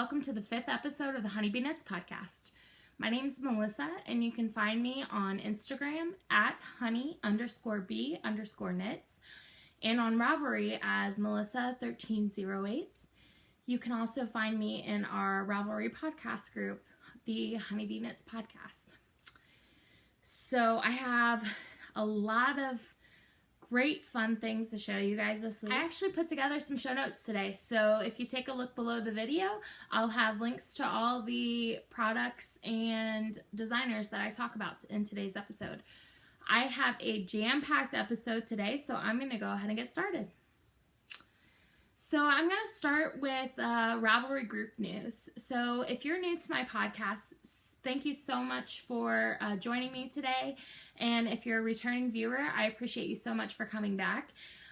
welcome to the 5th episode of the Honeybee Knits podcast. My name is Melissa, and you can find me on Instagram at honey_bee_knits and on Ravelry as Melissa1308. You can also find me in our Ravelry podcast group, the Honeybee Knits podcast. So I have a lot of great fun things to show you guys this week. I actually put together some show notes today, so if you take a look below the video, I'll have links to all the products and designers that I talk about in today's episode. I have a jam-packed episode today, so I'm going to go ahead and get started. So I'm going to start with Ravelry group news. So if you're new to my podcast, thank you so much for joining me today. And if you're a returning viewer, I appreciate you so much for coming back.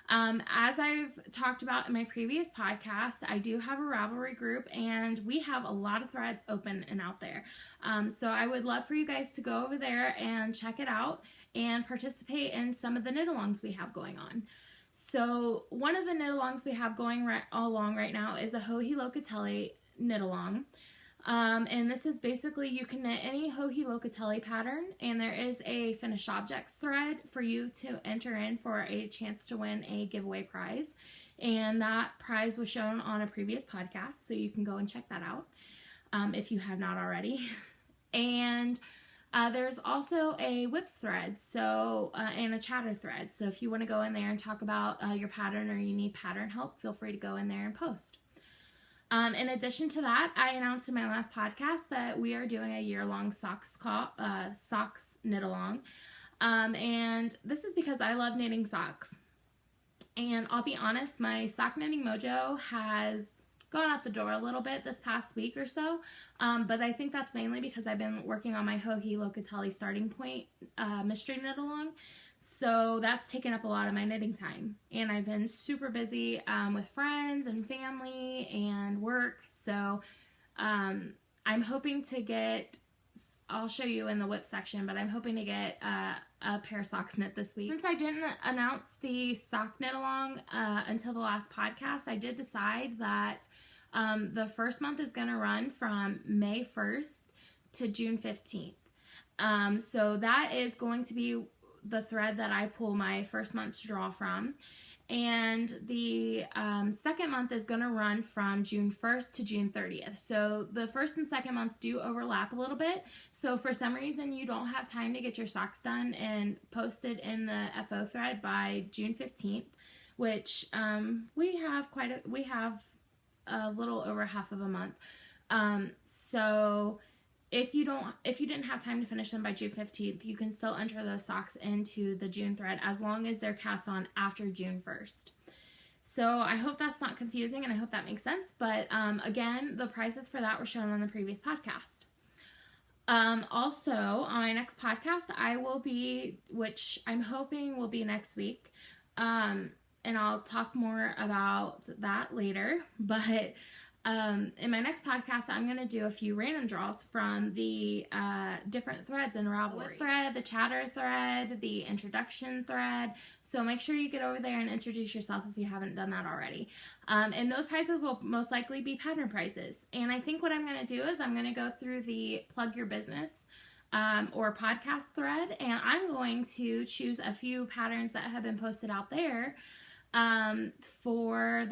As I've talked about in my previous podcast, I do have a Ravelry group and we have a lot of threads open and out there. So I would love for you guys to go over there and check it out and participate in some of the knit-alongs we have going on. So one of the knit-alongs we have going along right now is a Joji Locatelli knit-along. And this is basically, you can knit any Joji Locatelli pattern, and there is a finished objects thread for you to enter in for a chance to win a giveaway prize. And that prize was shown on a previous podcast, so you can go and check that out if you have not already. And there's also a whips thread, so and a chatter thread. So if you want to go in there and talk about your pattern or you need pattern help, feel free to go in there and post. In addition to that, I announced in my last podcast that we are doing a year-long socks knit-along. And this is because I love knitting socks. And I'll be honest, my sock knitting mojo has gone out the door a little bit this past week or so. But I think that's mainly because I've been working on my Joji Locatelli starting point mystery knit-along. So that's taken up a lot of my knitting time, and I've been super busy with friends and family and work. So I'm hoping to get, I'll show you in the whip section, but I'm hoping to get a pair of socks knit this week. Since I didn't announce the sock knit along until the last podcast, I did decide that the first month is going to run from May 1st to June 15th. So that is going to be the thread that I pull my first month to draw from, and the second month is going to run from June 1st to June 30th. So the first and second month do overlap a little bit, so for some reason you don't have time to get your socks done and posted in the FO thread by June 15th, which we have a little over half of a month. So if you didn't have time to finish them by June 15th, you can still enter those socks into the June thread as long as they're cast on after June 1st. So I hope that's not confusing and I hope that makes sense. But again, the prizes for that were shown on the previous podcast. Also, on my next podcast, I will be, which I'm hoping will be next week, and I'll talk more about that later, but in my next podcast, I'm going to do a few random draws from the different threads in Ravelry. The thread, the chatter thread, the introduction thread. So make sure you get over there and introduce yourself if you haven't done that already. And those prizes will most likely be pattern prizes. And I think what I'm going to do is I'm going to go through the plug your business or podcast thread, and I'm going to choose a few patterns that have been posted out there for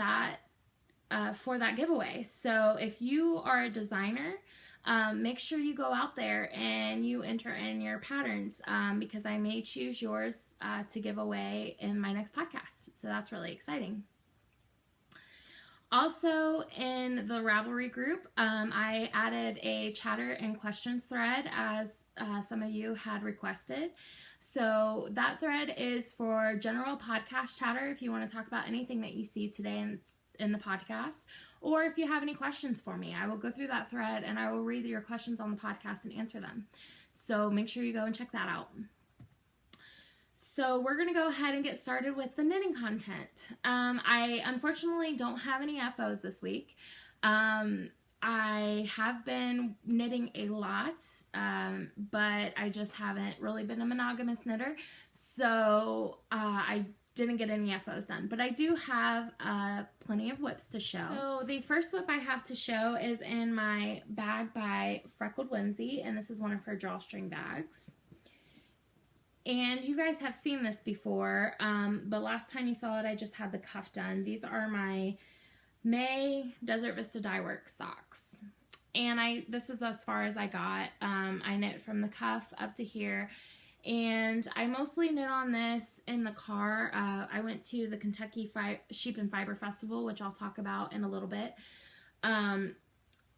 that giveaway. So if you are a designer, make sure you go out there and you enter in your patterns because I may choose yours to give away in my next podcast. So that's really exciting. Also in the Ravelry group, I added a chatter and questions thread as some of you had requested. So that thread is for general podcast chatter if you want to talk about anything that you see today in the podcast, or if you have any questions for me, I will go through that thread and I will read your questions on the podcast and answer them. So make sure you go and check that out. So we're going to go ahead and get started with the knitting content. I unfortunately don't have any FOs this week. I have been knitting a lot, but I just haven't really been a monogamous knitter. So I didn't get any FOs done, but I do have plenty of whips to show. So the first whip I have to show is in my bag by Freckled Whimsy, and this is one of her drawstring bags. And you guys have seen this before, but last time you saw it, I just had the cuff done. These are my May Desert Vista Dye Works socks. And this is as far as I got. I knit from the cuff up to here. And I mostly knit on this in the car. I went to the Kentucky Sheep and Fiber Festival, which I'll talk about in a little bit.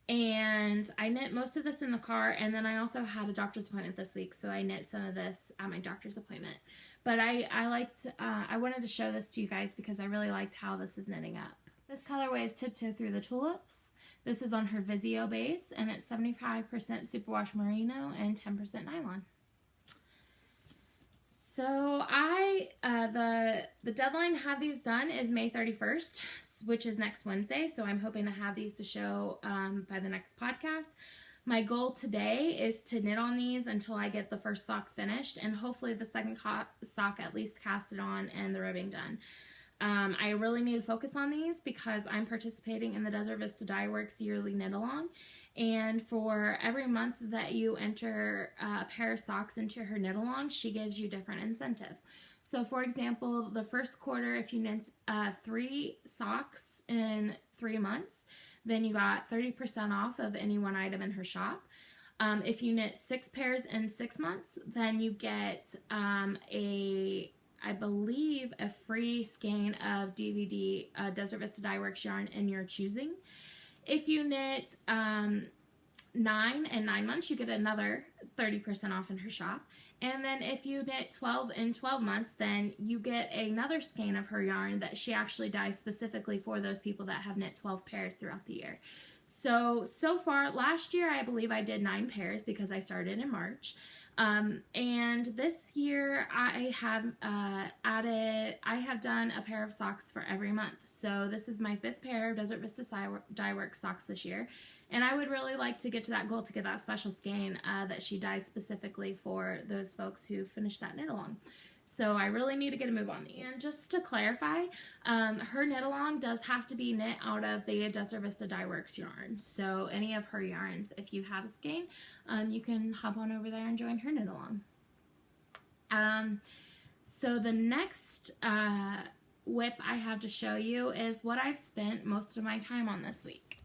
And I knit most of this in the car, and then I also had a doctor's appointment this week, so I knit some of this at my doctor's appointment. But I wanted to show this to you guys because I really liked how this is knitting up. This colorway is Tiptoe Through the Tulips. This is on her Vizio base, and it's 75% superwash merino and 10% nylon. So the deadline to have these done is May 31st, which is next Wednesday. So I'm hoping to have these to show by the next podcast. My goal today is to knit on these until I get the first sock finished, and hopefully the second sock at least casted on and the ribbing done. I really need to focus on these because I'm participating in the Desert Vista Dye Works yearly knit along, and for every month that you enter a pair of socks into her knit along, she gives you different incentives. So for example, the first quarter, if you knit 3 socks in 3 months, then you got 30% off of any one item in her shop. If you knit 6 pairs in 6 months, then you get I believe a free skein of DVD Desert Vista Dye Works yarn in your choosing. If you knit 9 in 9 months, you get another 30% off in her shop. And then if you knit 12 in 12 months, then you get another skein of her yarn that she actually dyes specifically for those people that have knit 12 pairs throughout the year. So far, last year I believe I did 9 pairs because I started in March. And this year I have done a pair of socks for every month. So this is my 5th pair of Desert Vista Dye Works socks this year. And I would really like to get to that goal to get that special skein that she dyes specifically for those folks who finish that knit along. So I really need to get a move on these. And just to clarify, her knit along does have to be knit out of the Desert Vista Dye Works yarn. So any of her yarns, if you have a skein, you can hop on over there and join her knit along. So the next whip I have to show you is what I've spent most of my time on this week.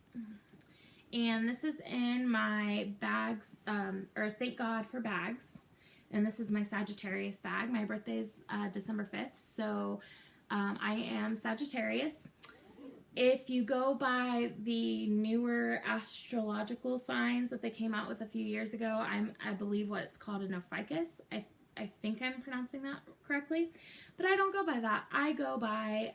And this is in my bags, or Thank God for Bags. And this is my Sagittarius bag. My birthday is December 5th, so I am Sagittarius. If you go by the newer astrological signs that they came out with a few years ago, I believe what it's called an Ophiuchus. I think I'm pronouncing that correctly, but I don't go by that. I go by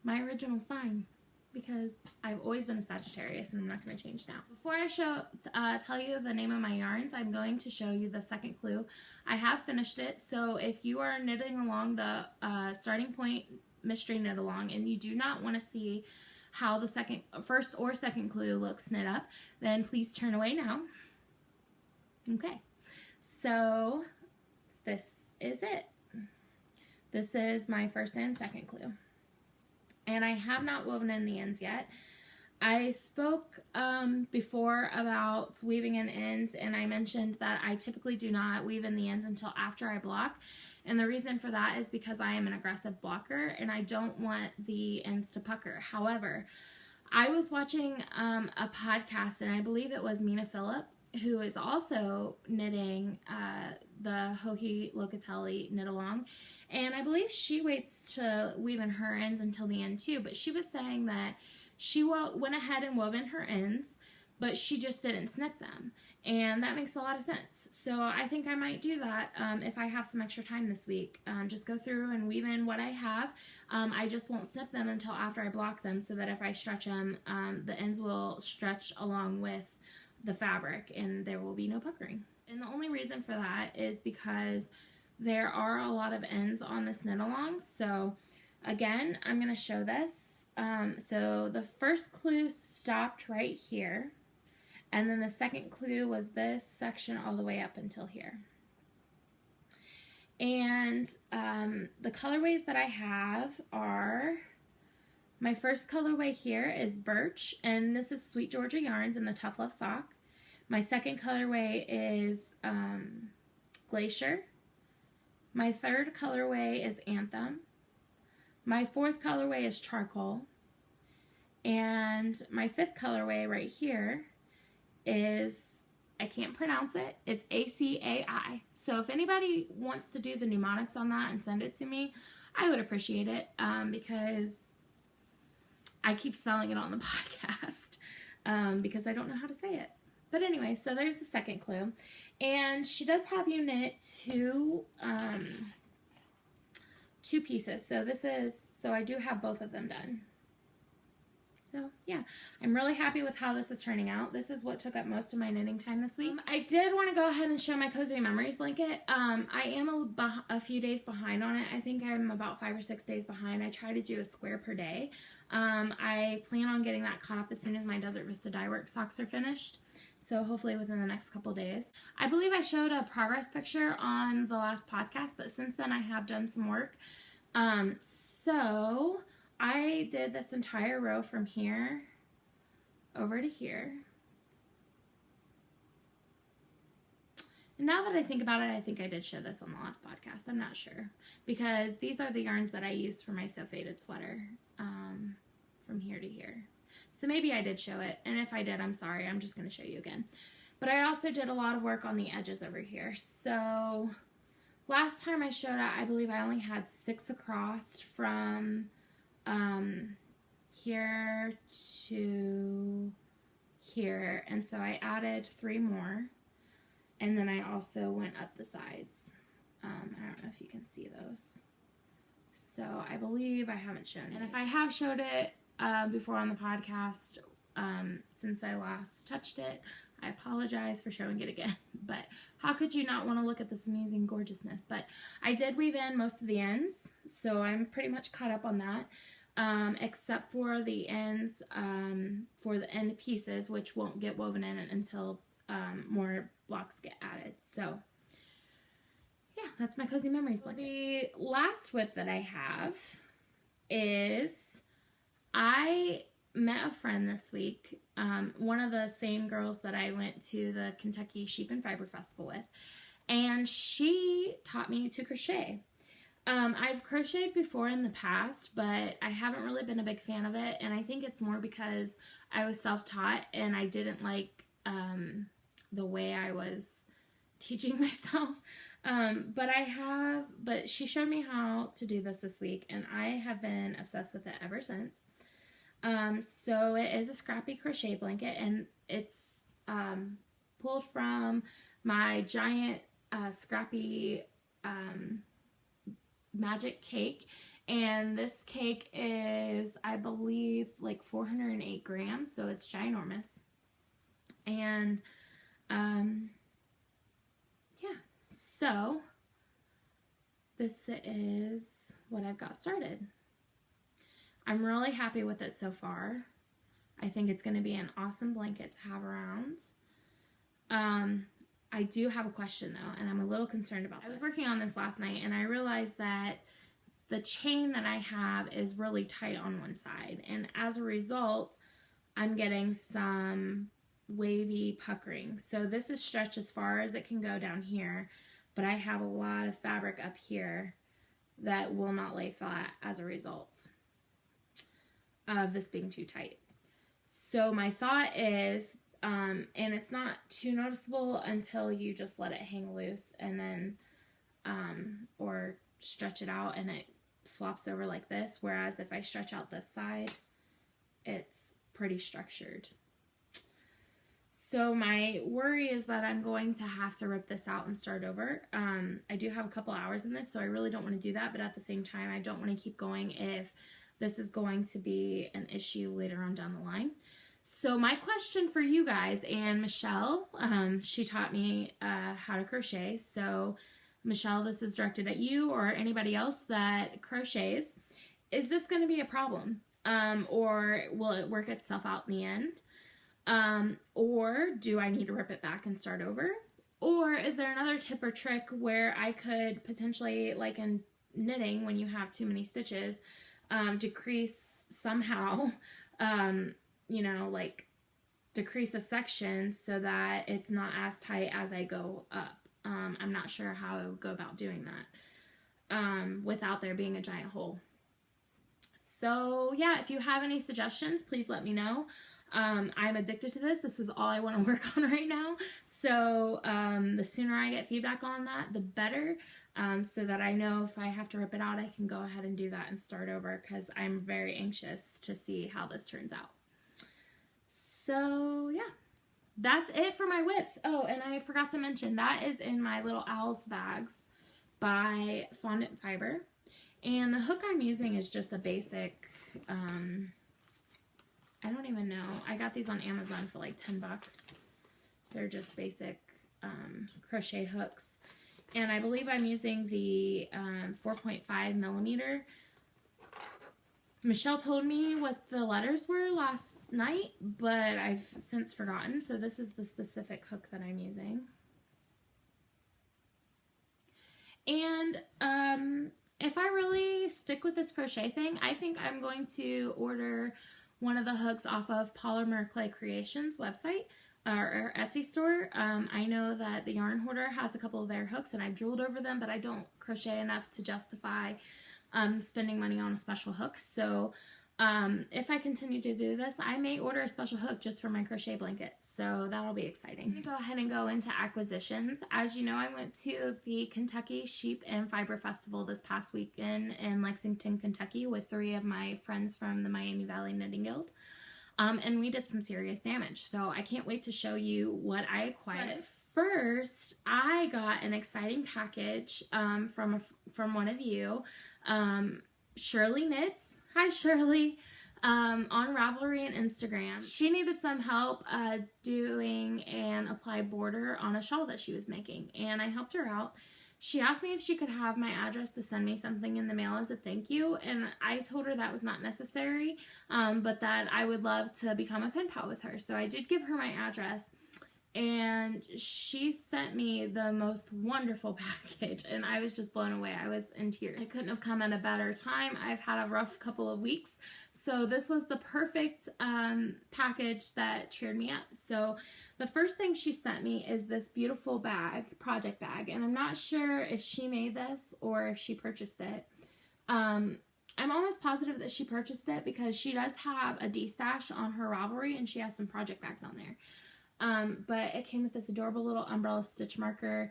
my original sign, because I've always been a Sagittarius and I'm not going to change now. Before I tell you the name of my yarns, I'm going to show you the second clue. I have finished it, so if you are knitting along the Starting Point Mystery Knit Along and you do not want to see how the first or second clue looks knit up, then please turn away now. Okay, so this is it. This is my first and second clue. And I have not woven in the ends yet. I spoke before about weaving in ends, and I mentioned that I typically do not weave in the ends until after I block. And the reason for that is because I am an aggressive blocker, and I don't want the ends to pucker. However, I was watching a podcast, and I believe it was Mina Phillip, who is also knitting the Joji Locatelli knit along. And I believe she waits to weave in her ends until the end too, but she was saying that she went ahead and wove in her ends, but she just didn't snip them. And that makes a lot of sense. So I think I might do that if I have some extra time this week. Just go through and weave in what I have. I just won't snip them until after I block them, so that if I stretch them, the ends will stretch along with the fabric and there will be no puckering. And the only reason for that is because there are a lot of ends on this knit along. So again, I'm going to show this. So the first clue stopped right here, and then the second clue was this section all the way up until here. And the colorways that I have are, my first colorway here is Birch, and this is Sweet Georgia Yarns in the Tough Love Sock. My second colorway is Glacier. My third colorway is Anthem. My fourth colorway is Charcoal. And my fifth colorway right here is, I can't pronounce it, it's ACAI. So if anybody wants to do the mnemonics on that and send it to me, I would appreciate it, because I keep spelling it on the podcast because I don't know how to say it. But anyway, so there's the second clue. And she does have you knit two pieces. So I do have both of them done. So yeah, I'm really happy with how this is turning out. This is what took up most of my knitting time this week. I did want to go ahead and show my Cozy Memories blanket. I am a few days behind on it. I think I'm about 5 or 6 days behind. I try to do a square per day. I plan on getting that caught up as soon as my Desert Vista Dye Work socks are finished. So hopefully within the next couple days. I believe I showed a progress picture on the last podcast, but since then I have done some work. So I did this entire row from here over to here. And now that I think about it, I think I did show this on the last podcast. I'm not sure. Because these are the yarns that I used for my So Faded sweater from here to here. So maybe I did show it. And if I did, I'm sorry. I'm just going to show you again. But I also did a lot of work on the edges over here. So last time I showed it, I believe I only had 6 across from here to here, and so I added 3 more, and then I also went up the sides. I don't know if you can see those. So I believe I haven't shown it, and if I have showed it before on the podcast since I last touched it, I apologize for showing it again, but how could you not want to look at this amazing gorgeousness? But I did weave in most of the ends, so I'm pretty much caught up on that. Except for the ends, for the end pieces, which won't get woven in until more blocks get added. So, yeah, that's my Cozy Memories blanket. The last whip that I have is, I met a friend this week, one of the same girls that I went to the Kentucky Sheep and Fiber Festival with, and she taught me to crochet. I've crocheted before in the past, but I haven't really been a big fan of it, and I think it's more because I was self-taught and I didn't like the way I was teaching myself. But she showed me how to do this week, and I have been obsessed with it ever since. So it is a scrappy crochet blanket, and it's pulled from my giant scrappy magic cake, and this cake is, I believe, like 408 grams, so it's ginormous. And yeah, so this is what I've got started. I'm really happy with it so far. I think it's going to be an awesome blanket to have around. I do have a question though, and I'm a little concerned about this. I was working on this last night, and I realized that the chain that I have is really tight on one side, and as a result, I'm getting some wavy puckering. So this is stretched as far as it can go down here, but I have a lot of fabric up here that will not lay flat as a result of this being too tight. So my thought is, and it's not too noticeable until you just let it hang loose and then, or stretch it out and it flops over like this, whereas if I stretch out this side, it's pretty structured. So my worry is that I'm going to have to rip this out and start over. I do have a couple hours in this, so I really don't want to do that, but at the same time, I don't want to keep going if this is going to be an issue later on down the line. So my question for you guys, and Michelle, she taught me how to crochet. So Michelle, this is directed at you or anybody else that crochets. Is this going to be a problem? Or will it work itself out in the end? Or do I need to rip it back and start over? Or is there another tip or trick where I could potentially, like in knitting, when you have too many stitches, decrease somehow, you know, like decrease a section so that it's not as tight as I go up. I'm not sure how I would go about doing that without there being a giant hole. So yeah, if you have any suggestions, please let me know. I'm addicted to this. This is all I want to work on right now. So the sooner I get feedback on that, the better. So that I know if I have to rip it out, I can go ahead and do that and start over, because I'm very anxious to see how this turns out. So yeah, that's it for my whips. Oh, and I forgot to mention, that is in my little owls bags by Fondant Fiber. And the hook I'm using is just a basic, I don't even know. I got these on Amazon for like 10 bucks. They're just basic crochet hooks. And I believe I'm using the 4.5 millimeter. Michelle told me what the letters were last night, but I've since forgotten. So this is the specific hook that I'm using. And if I really stick with this crochet thing, I think I'm going to order one of the hooks off of Polymer Clay Creations website or Etsy store. I know that the Yarn Hoarder has a couple of their hooks, and I've drooled over them, but I don't crochet enough to justify spending money on a special hook. So if I continue to do this, I may order a special hook just for my crochet blanket. So that'll be exciting. I'm going to go ahead and go into acquisitions. As you know, I went to the Kentucky Sheep and Fiber Festival this past weekend in Lexington, Kentucky with 3 of my friends from the Miami Valley Knitting Guild. And we did some serious damage. So I can't wait to show you what I acquired. But first, I got an exciting package from one of you, Shirley Knits. Hi, Shirley, on Ravelry and Instagram. She needed some help doing an applied border on a shawl that she was making, and I helped her out. She asked me if she could have my address to send me something in the mail as a thank you, and I told her that was not necessary, but that I would love to become a pen pal with her. So I did give her my address, and she sent me the most wonderful package, and I was just blown away. I was in tears. I couldn't have come at a better time. I've had a rough couple of weeks, so this was the perfect package that cheered me up. So the first thing she sent me is this beautiful bag, project bag, and I'm not sure if she made this or if she purchased it. I'm almost positive that she purchased it because she does have a D-stash on her Ravelry, and she has some project bags on there. But it came with this adorable little umbrella stitch marker.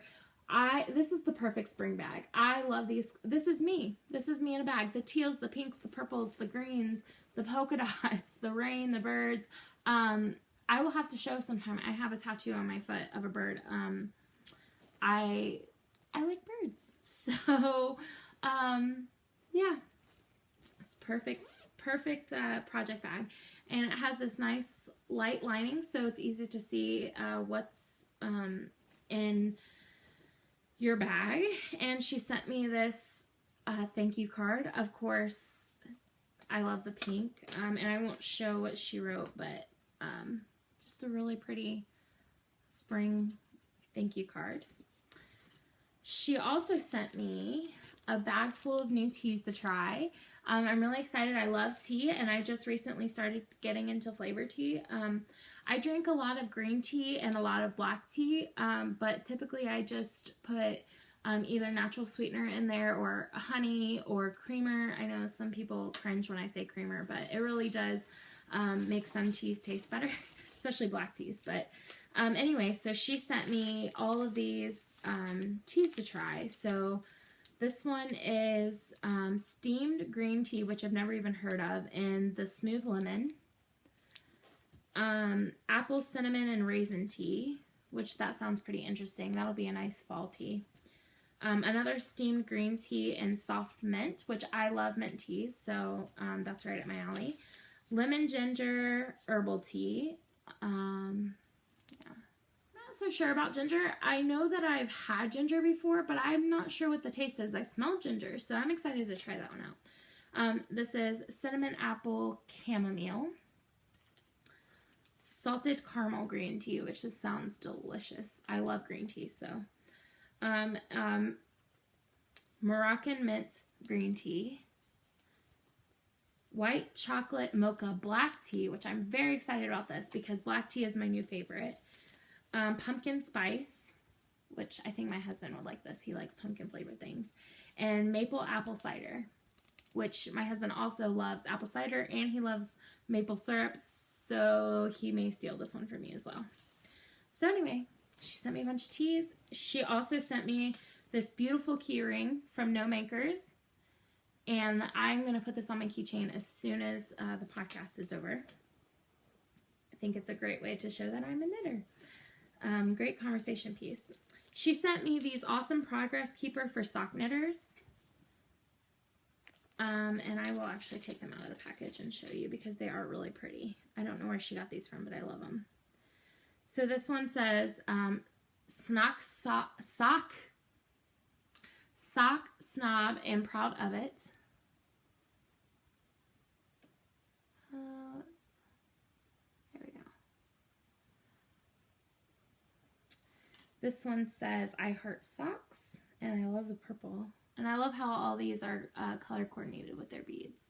This is the perfect spring bag. I love these. This is me. This is me in a bag. The teals, the pinks, the purples, the greens, the polka dots, the rain, the birds. I will have to show sometime. I have a tattoo on my foot of a bird. I like birds. So, yeah. It's perfect project bag. And it has this nice light lining, so it's easy to see what's in your bag. And she sent me this thank you card. Of course, I love the pink, and I won't show what she wrote, but just a really pretty spring thank you card. She also sent me a bag full of new teas to try. I'm really excited. I love tea, and I just recently started getting into flavor tea. I drink a lot of green tea and a lot of black tea, but typically I just put either natural sweetener in there or honey or creamer. I know some people cringe when I say creamer, but it really does make some teas taste better, especially black teas. But anyway, so she sent me all of these teas to try. So this one is steamed green tea, which I've never even heard of, and the smooth lemon. Apple, cinnamon, and raisin tea, which that sounds pretty interesting. That'll be a nice fall tea. Another steamed green tea and soft mint, which I love mint teas, so that's right up my alley. Lemon ginger herbal tea. So sure about ginger. I know that I've had ginger before, but I'm not sure what the taste is. I smell ginger, so I'm excited to try that one out. This is cinnamon apple chamomile. salted caramel green tea, which just sounds delicious. I love green tea, so. Moroccan mint green tea. White chocolate mocha black tea, which I'm very excited about this because black tea is my new favorite. Pumpkin spice, which I think my husband would like this. He likes pumpkin flavored things. And maple apple cider, which my husband also loves apple cider and he loves maple syrup, so he may steal this one from me as well. So anyway, she sent me a bunch of teas. She also sent me this beautiful key ring from No Makers. And I'm going to put this on my keychain as soon as the podcast is over. I think it's a great way to show that I'm a knitter. Great conversation piece. She sent me these awesome progress keeper for sock knitters. And I will actually take them out of the package and show you because they are really pretty. I don't know where she got these from, but I love them. So this one says, sock snob and proud of it. There we go. This one says, I heart socks, and I love the purple. And I love how all these are color coordinated with their beads.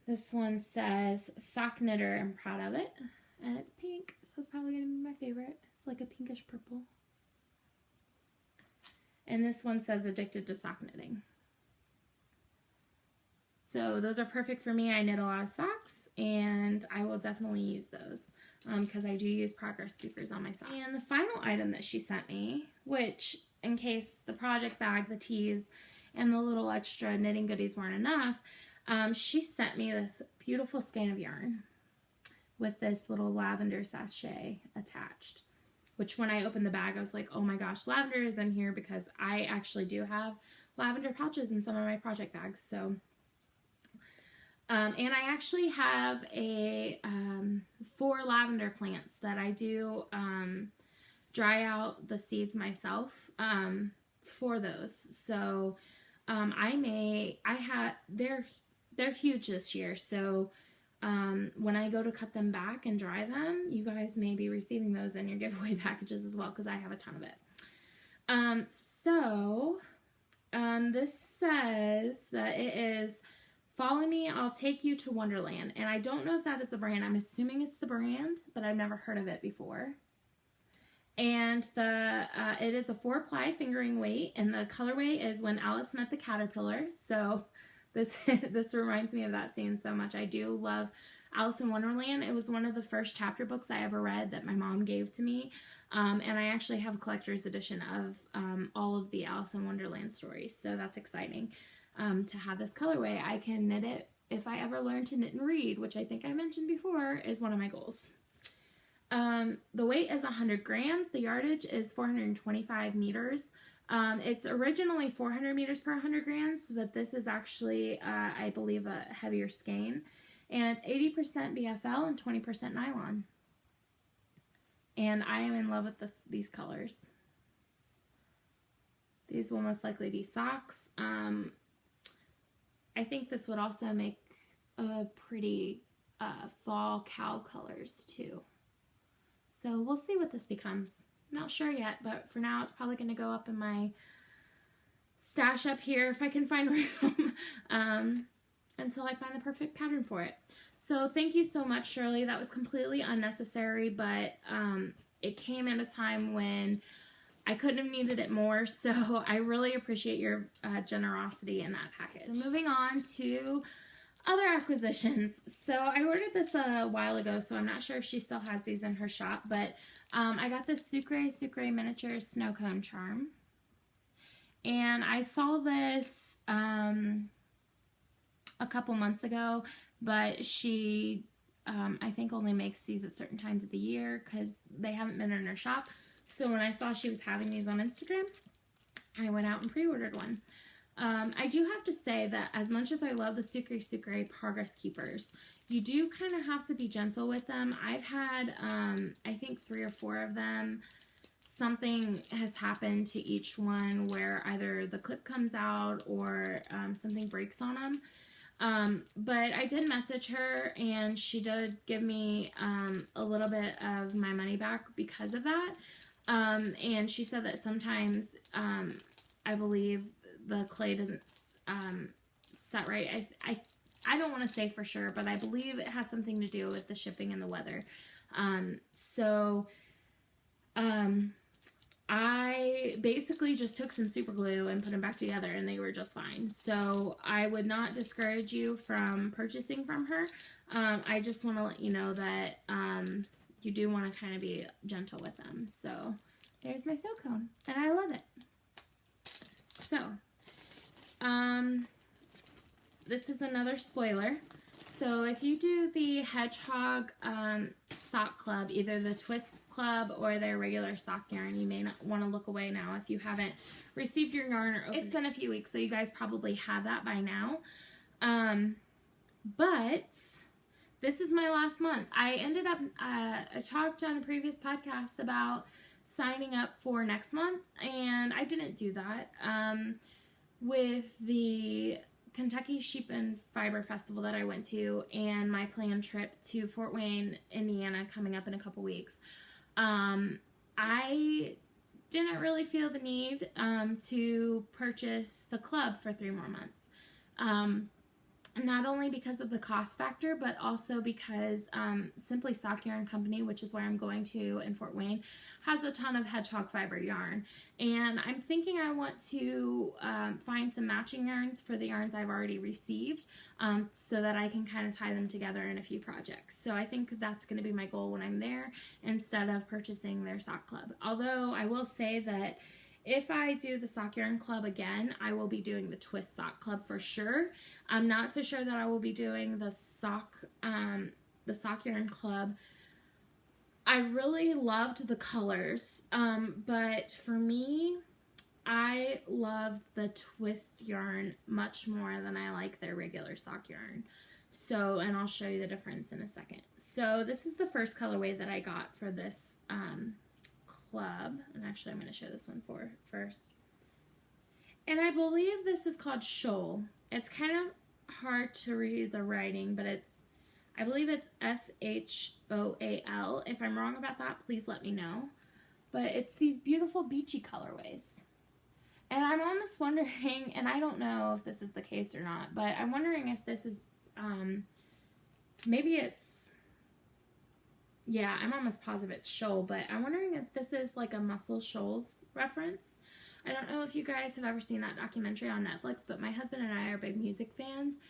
This one says, sock knitter and proud of it. And it's pink, so it's probably going to be my favorite. It's like a pinkish purple. And this one says, addicted to sock knitting. So those are perfect for me. I knit a lot of socks, and I will definitely use those because I do use progress keepers on my socks. And the final item that she sent me, which in case the project bag, the teas, and the little extra knitting goodies weren't enough, she sent me this beautiful skein of yarn with this little lavender sachet attached, which when I opened the bag, I was like, oh my gosh, lavender is in here because I actually do have lavender pouches in some of my project bags. So, and I actually have a 4 lavender plants that I do dry out the seeds myself for those. So they're huge this year. So when I go to cut them back and dry them, you guys may be receiving those in your giveaway packages as well because I have a ton of it. This says that it is Follow Me, I'll Take You to Wonderland. And I don't know if that is the brand. I'm assuming it's the brand, but I've never heard of it before. And it is a 4-ply fingering weight, and the colorway is When Alice Met the Caterpillar. So this reminds me of that scene so much. I do love Alice in Wonderland. It was one of the first chapter books I ever read that my mom gave to me. And I actually have a collector's edition of all of the Alice in Wonderland stories. So that's exciting to have this colorway. I can knit it if I ever learn to knit and read, which I think I mentioned before is one of my goals. The weight is 100 grams. The yardage is 425 meters. It's originally 400 meters per 100 grams, but this is actually, I believe, a heavier skein. And it's 80% BFL and 20% nylon. And I am in love with these colors. These will most likely be socks. I think this would also make a pretty fall cow colors too. So we'll see what this becomes. Not sure yet, but for now it's probably going to go up in my stash up here if I can find room until I find the perfect pattern for it. So thank you so much, Shirley. That was completely unnecessary, but it came at a time when I couldn't have needed it more, so I really appreciate your generosity in that package. So moving on to other acquisitions. So I ordered this a while ago, so I'm not sure if she still has these in her shop, but I got this Sucre Miniature Snow Cone Charm. And I saw this a couple months ago, but she, I think, only makes these at certain times of the year because they haven't been in her shop. So when I saw she was having these on Instagram, I went out and pre-ordered one. I do have to say that as much as I love the Sucre Progress Keepers, you do kind of have to be gentle with them. I've had, I think 3 or 4 of them. Something has happened to each one where either the clip comes out or something breaks on them. But I did message her, and she did give me a little bit of my money back because of that. And she said that sometimes I believe the clay doesn't set right. I don't want to say for sure, but I believe it has something to do with the shipping and the weather. I basically just took some super glue and put them back together, and they were just fine. So I would not discourage you from purchasing from her. I just want to let you know that you do want to kind of be gentle with them. So there's my sew cone, and I love it. So this is another spoiler. So if you do the Hedgehog Sock Club, either the Twist Club or their regular sock yarn, you may not want to look away now if you haven't received your yarn or opened it. It's been a few weeks, so you guys probably have that by now. But this is my last month. I ended up, I talked on a previous podcast about signing up for next month, and I didn't do that. With the Kentucky Sheep and Fiber Festival that I went to, and my planned trip to Fort Wayne, Indiana, coming up in a couple weeks, I didn't really feel the need to purchase the club for 3 more months. Not only because of the cost factor, but also because Simply Sock Yarn Company, which is where I'm going to in Fort Wayne, has a ton of Hedgehog fiber yarn. And I'm thinking I want to find some matching yarns for the yarns I've already received, so that I can kind of tie them together in a few projects. So I think that's going to be my goal when I'm there, instead of purchasing their sock club. Although I will say that if I do the Sock Yarn Club again, I will be doing the Twist Sock Club for sure. I'm not so sure that I will be doing the Sock Yarn Club. I really loved the colors, but for me, I love the Twist yarn much more than I like their regular sock yarn. So, and I'll show you the difference in a second. So this is the first colorway that I got for this club, and actually I'm going to show this one first. And I believe this is called Shoal. It's kind of hard to read the writing, but I believe it's S-H-O-A-L. If I'm wrong about that, please let me know. But it's these beautiful beachy colorways. And I'm almost wondering, and I don't know if this is the case or not, but I'm wondering if this is, maybe it's, yeah, I'm almost positive it's Shoal, but I'm wondering if this is like a Muscle Shoals reference. I don't know if you guys have ever seen that documentary on Netflix, but my husband and I are big music fans,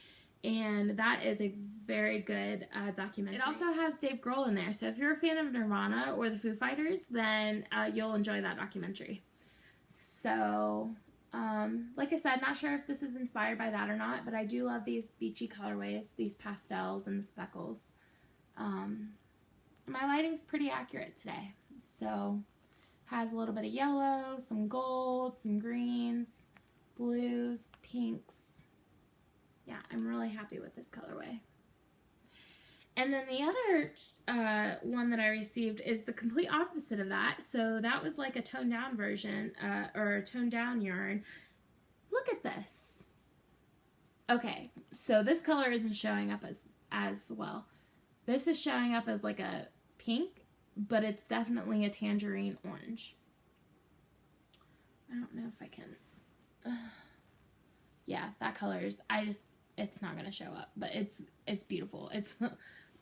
and that is a very good documentary. It also has Dave Grohl in there, so if you're a fan of Nirvana or the Foo Fighters, then you'll enjoy that documentary. So, like I said, not sure if this is inspired by that or not, but I do love these beachy colorways, these pastels and the speckles. My lighting's pretty accurate today, so has a little bit of yellow, some gold, some greens, blues, pinks. Yeah, I'm really happy with this colorway. And then the other one that I received is the complete opposite of that. So that was like a toned down version, or a toned down yarn. Look at this. Okay, so this color isn't showing up as well. This is showing up as like a pink, but it's definitely a tangerine orange. I don't know if I can. Yeah, that color is, it's not going to show up, but it's beautiful. It's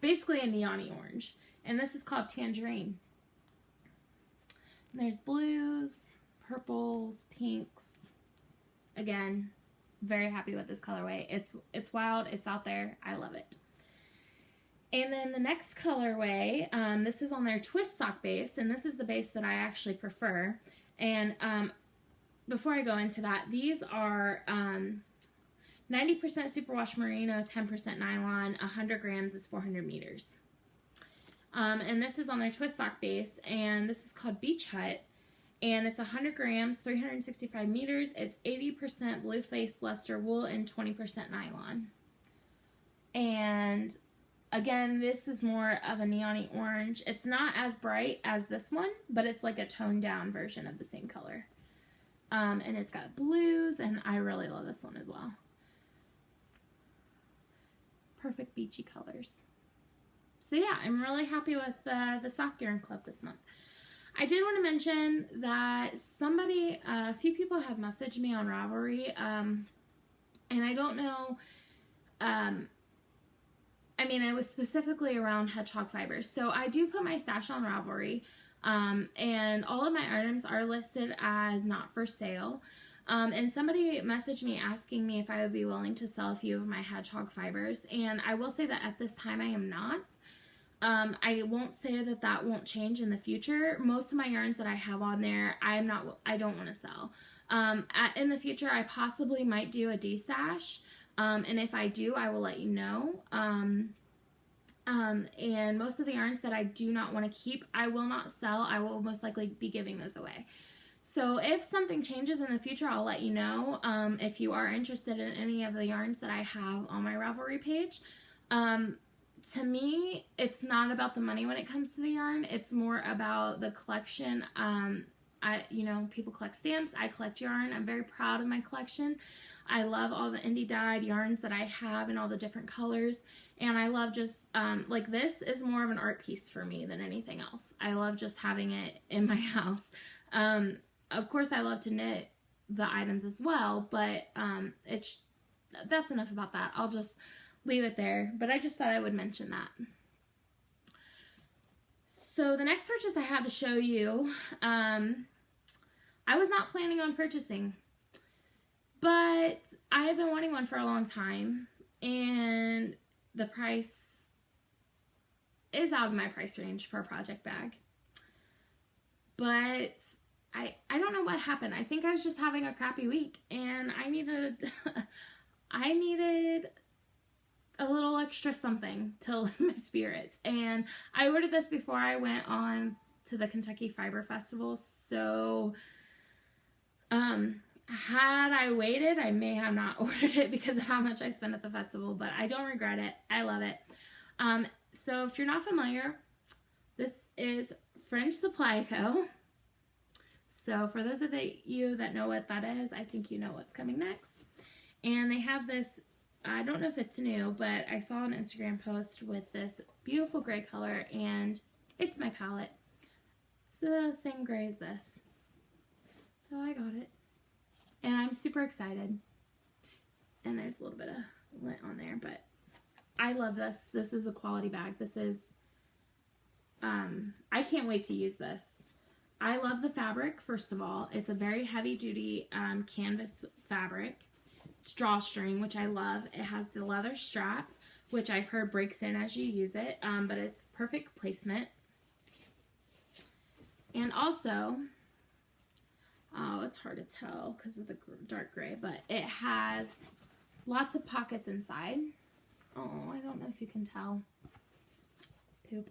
basically a neon-y orange. And this is called Tangerine. And there's blues, purples, pinks. Again, very happy with this colorway. It's wild, it's out there, I love it. And then the next colorway, this is on their Twist sock base, and this is the base that I actually prefer. And before I go into that, these are 90% superwash merino, 10% nylon, 100 grams is 400 meters. And this is on their Twist sock base, and this is called Beach Hut, and it's 100 grams, 365 meters. It's 80% blue face luster wool and 20% nylon. And again, this is more of a neon-y orange. It's not as bright as this one, but it's like a toned down version of the same color. And it's got blues, and I really love this one as well. beachy colors. So yeah, I'm really happy with the sock yarn club this month. I did want to mention that a few people have messaged me on Ravelry, and I don't know, I mean, it was specifically around hedgehog fibers. So I do put my stash on Ravelry, and all of my items are listed as not for sale. And somebody messaged me asking me if I would be willing to sell a few of my hedgehog fibers, and I will say that at this time I am not. I won't say that that won't change in the future. Most of my yarns that I have on there, I don't want to sell. In the future, I possibly might do a de-stash, and if I do, I will let you know. And most of the yarns that I do not want to keep, I will not sell. I will most likely be giving those away. So if something changes in the future, I'll let you know. If you are interested in any of the yarns that I have on my Ravelry page. To me, it's not about the money when it comes to the yarn. It's more about the collection. People collect stamps. I collect yarn. I'm very proud of my collection. I love all the indie dyed yarns that I have in all the different colors. And I love just, like this is more of an art piece for me than anything else. I love just having it in my house. Of course, I love to knit the items as well, but that's enough about that. I'll just leave it there, but I just thought I would mention that. So the next purchase I have to show you, I was not planning on purchasing, but I have been wanting one for a long time, and the price is out of my price range for a project bag. But I don't know what happened. I think I was just having a crappy week, and I needed a little extra something to lift my spirits. And I ordered this before I went on to the Kentucky Fiber Festival. So, had I waited, I may have not ordered it because of how much I spent at the festival, but I don't regret it. I love it. So if you're not familiar, this is French Supply Co. So for those of you that know what that is, I think you know what's coming next. And they have this, I don't know if it's new, but I saw an Instagram post with this beautiful gray color, and it's my palette. It's the same gray as this. So I got it. And I'm super excited. And there's a little bit of lint on there, but I love this. This is a quality bag. This is, I can't wait to use this. I love the fabric, first of all. It's a very heavy duty canvas fabric. It's drawstring, which I love. It has the leather strap, which I've heard breaks in as you use it, but it's perfect placement. And also, oh, it's hard to tell because of the dark gray, but it has lots of pockets inside. Oh, I don't know if you can tell. Poop.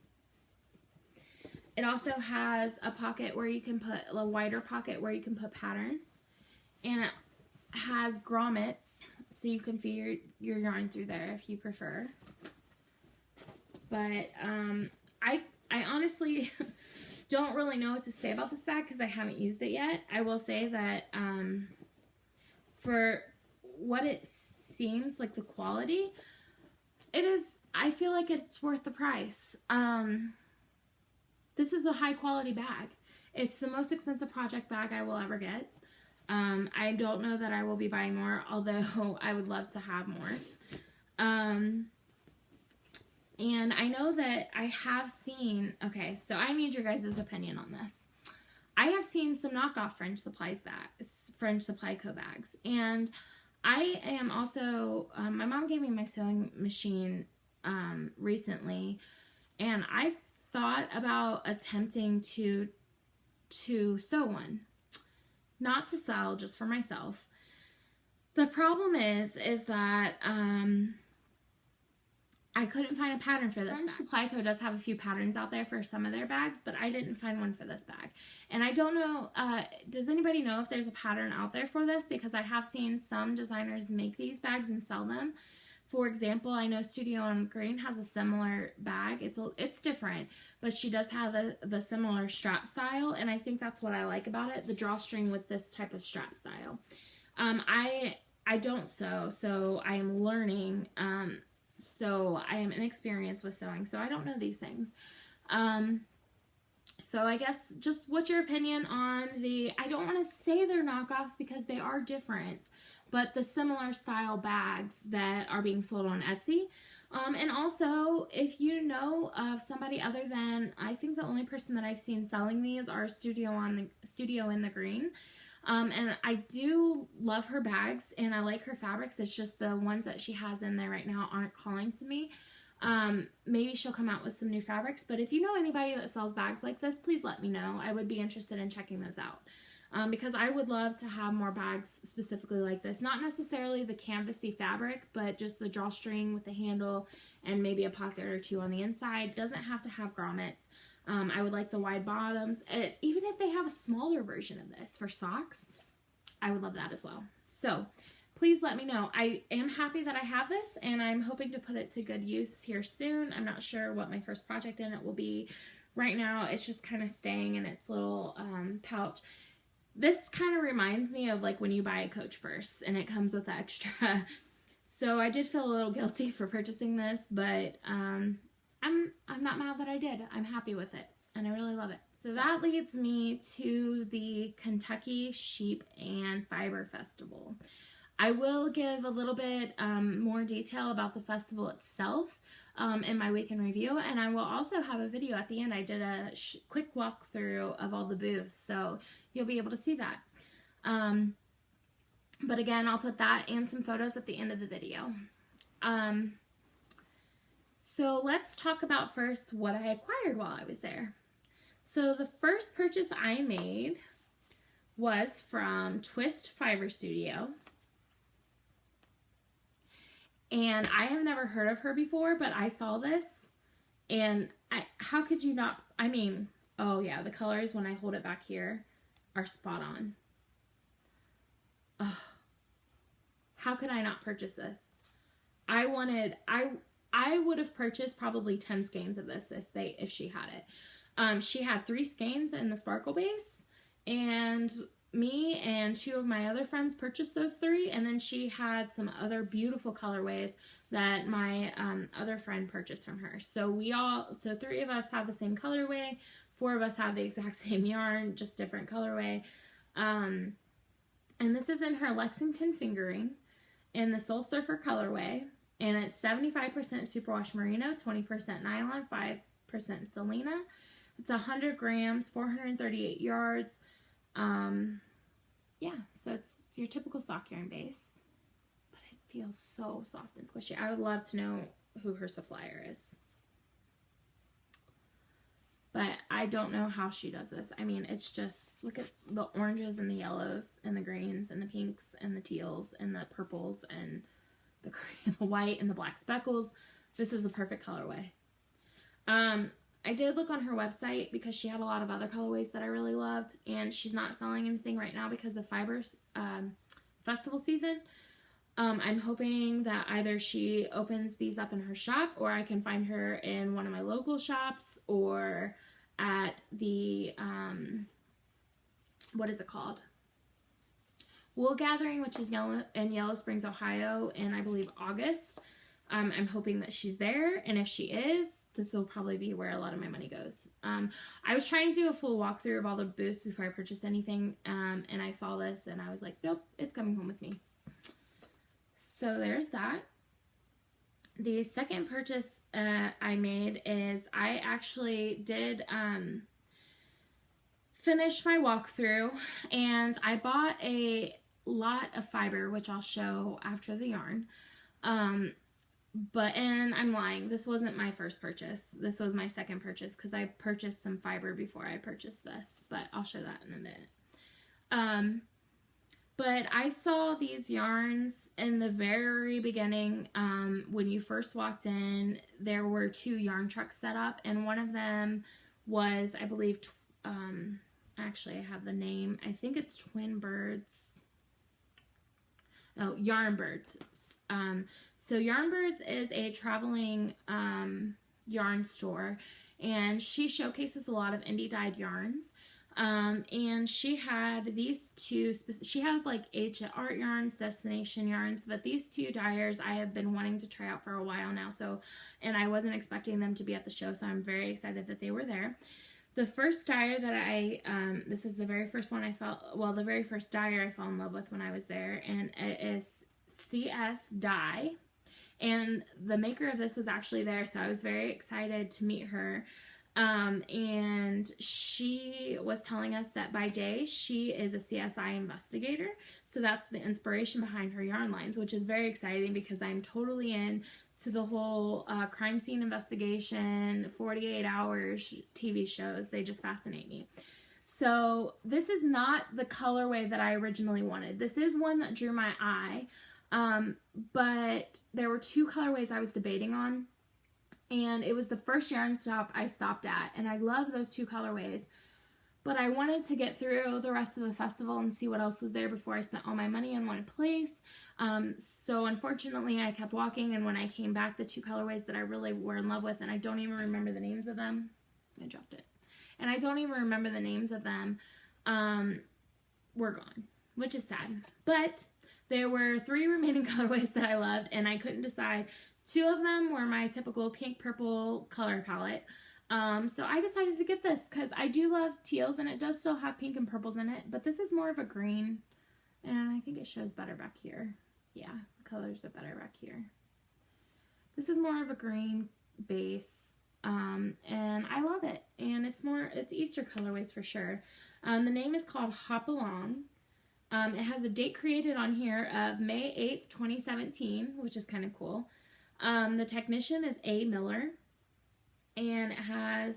It also has a pocket where you can put, a wider pocket where you can put patterns. And it has grommets, so you can feed your yarn through there if you prefer. But I honestly don't really know what to say about this bag because I haven't used it yet. I will say that for what it seems like, the quality, it is, I feel like it's worth the price. This is a high quality bag. It's the most expensive project bag I will ever get. I don't know that I will be buying more, although I would love to have more. And I know that I have seen, okay, so I need your guys' opinion on this. I have seen some knockoff French Supply Co. bags. And I am also, my mom gave me my sewing machine recently, and I thought about attempting to sew one. Not to sell, just for myself. The problem is that I couldn't find a pattern for this French Supply Co. does have a few patterns out there for some of their bags, but I didn't find one for this bag. And I don't know, does anybody know if there's a pattern out there for this? Because I have seen some designers make these bags and sell them. For example, I know Studio on Green has a similar bag. It's different, but she does have the similar strap style, and I think that's what I like about it, the drawstring with this type of strap style. I don't sew, so I am learning. So I am inexperienced with sewing, so I don't know these things. So I guess just what's your opinion on the, I don't want to say they're knockoffs because they are different, but the similar style bags that are being sold on Etsy. And also, if you know of somebody other than, I think the only person that I've seen selling these are Studio in the Green. And I do love her bags and I like her fabrics. It's just the ones that she has in there right now aren't calling to me. Maybe she'll come out with some new fabrics, but if you know anybody that sells bags like this, please let me know. I would be interested in checking those out. Because I would love to have more bags specifically like this. Not necessarily the canvasy fabric, but just the drawstring with the handle and maybe a pocket or two on the inside. Doesn't have to have grommets. I would like the wide bottoms. Even if they have a smaller version of this for socks, I would love that as well. So please let me know. I am happy that I have this, and I'm hoping to put it to good use here soon. I'm not sure what my first project in it will be. Right now, it's just kind of staying in its little pouch. This kind of reminds me of like when you buy a Coach purse and it comes with the extra. So I did feel a little guilty for purchasing this, but I'm not mad that I did. I'm happy with it, and I really love it. So that leads me to the Kentucky Sheep and Fiber Festival. I will give a little bit more detail about the festival itself in my week in review, and I will also have a video at the end. I did a quick walkthrough of all the booths, so you'll be able to see that. But again, I'll put that and some photos at the end of the video. So let's talk about first what I acquired while I was there. So the first purchase I made was from Twist Fiber Studio. And I have never heard of her before, but I saw this, and how could you not, I mean, oh yeah, the colors when I hold it back here are spot on. Oh, how could I not purchase this? I would have purchased probably 10 skeins of this if she had it. She had 3 skeins in the sparkle base, and me and 2 of my other friends purchased those 3, and then she had some other beautiful colorways that my other friend purchased from her. So 3 of us have the same colorway, 4 of us have the exact same yarn, just different colorway. And this is in her Lexington fingering in the Soul Surfer colorway, and it's 75% superwash merino, 20% nylon, 5% Selena. It's 100 grams, 438 yards. Yeah, so it's your typical sock yarn base, but it feels so soft and squishy. I would love to know who her supplier is, but I don't know how she does this. I mean, it's just, look at the oranges and the yellows and the greens and the pinks and the teals and the purples and the white and the black speckles. This is a perfect colorway. I did look on her website because she had a lot of other colorways that I really loved, and she's not selling anything right now because of Fiber's festival season. I'm hoping that either she opens these up in her shop, or I can find her in one of my local shops, or at the, what is it called? Wool Gathering, which is in Yellow Springs, Ohio, in I believe August. I'm hoping that she's there, and if she is, this will probably be where a lot of my money goes. I was trying to do a full walkthrough of all the booths before I purchased anything, and I saw this, and I was like, nope, it's coming home with me. So there's that. The second purchase I made is I actually did finish my walkthrough, and I bought a lot of fiber, which I'll show after the yarn. And I'm lying, this wasn't my first purchase. This was my second purchase because I purchased some fiber before I purchased this, but I'll show that in a minute. But I saw these yarns in the very beginning. When you first walked in, there were 2 yarn trucks set up, and one of them was, I believe, actually I have the name. I think it's Twin Birds. Oh, Yarn Birds. So Yarn Birds is a traveling yarn store, and she showcases a lot of indie dyed yarns. And she had these two, she had like H at Art Yarns, Destination Yarns, but these two dyers I have been wanting to try out for a while now, so, and I wasn't expecting them to be at the show, so I'm very excited that they were there. The first dyer that this is the very first one the very first dyer I fell in love with when I was there, and it is CS Dye, and the maker of this was actually there, so I was very excited to meet her. And she was telling us that by day she is a CSI investigator, so that's the inspiration behind her yarn lines, which is very exciting because I'm totally in to the whole crime scene investigation, 48 hours TV shows. They just fascinate me. So this is not the colorway that I originally wanted. This is one that drew my eye, but there were two colorways I was debating on. And it was the first yarn shop I stopped at, and I love those two colorways. But I wanted to get through the rest of the festival and see what else was there before I spent all my money in one place. So unfortunately, I kept walking, and when I came back, the two colorways that I really were in love with, and I don't even remember the names of them. I dropped it. And I don't even remember the names of them, were gone, which is sad. But there were 3 remaining colorways that I loved, and I couldn't decide. 2 of them were my typical pink-purple color palette. So I decided to get this because I do love teals, and it does still have pink and purples in it, but this is more of a green, and I think it shows better back here. Yeah, the colors are better back here. This is more of a green base, and I love it, and it's Easter colorways for sure. The name is called Hop Along. It has a date created on here of May 8th, 2017, which is kind of cool. The technician is A. Miller, and it has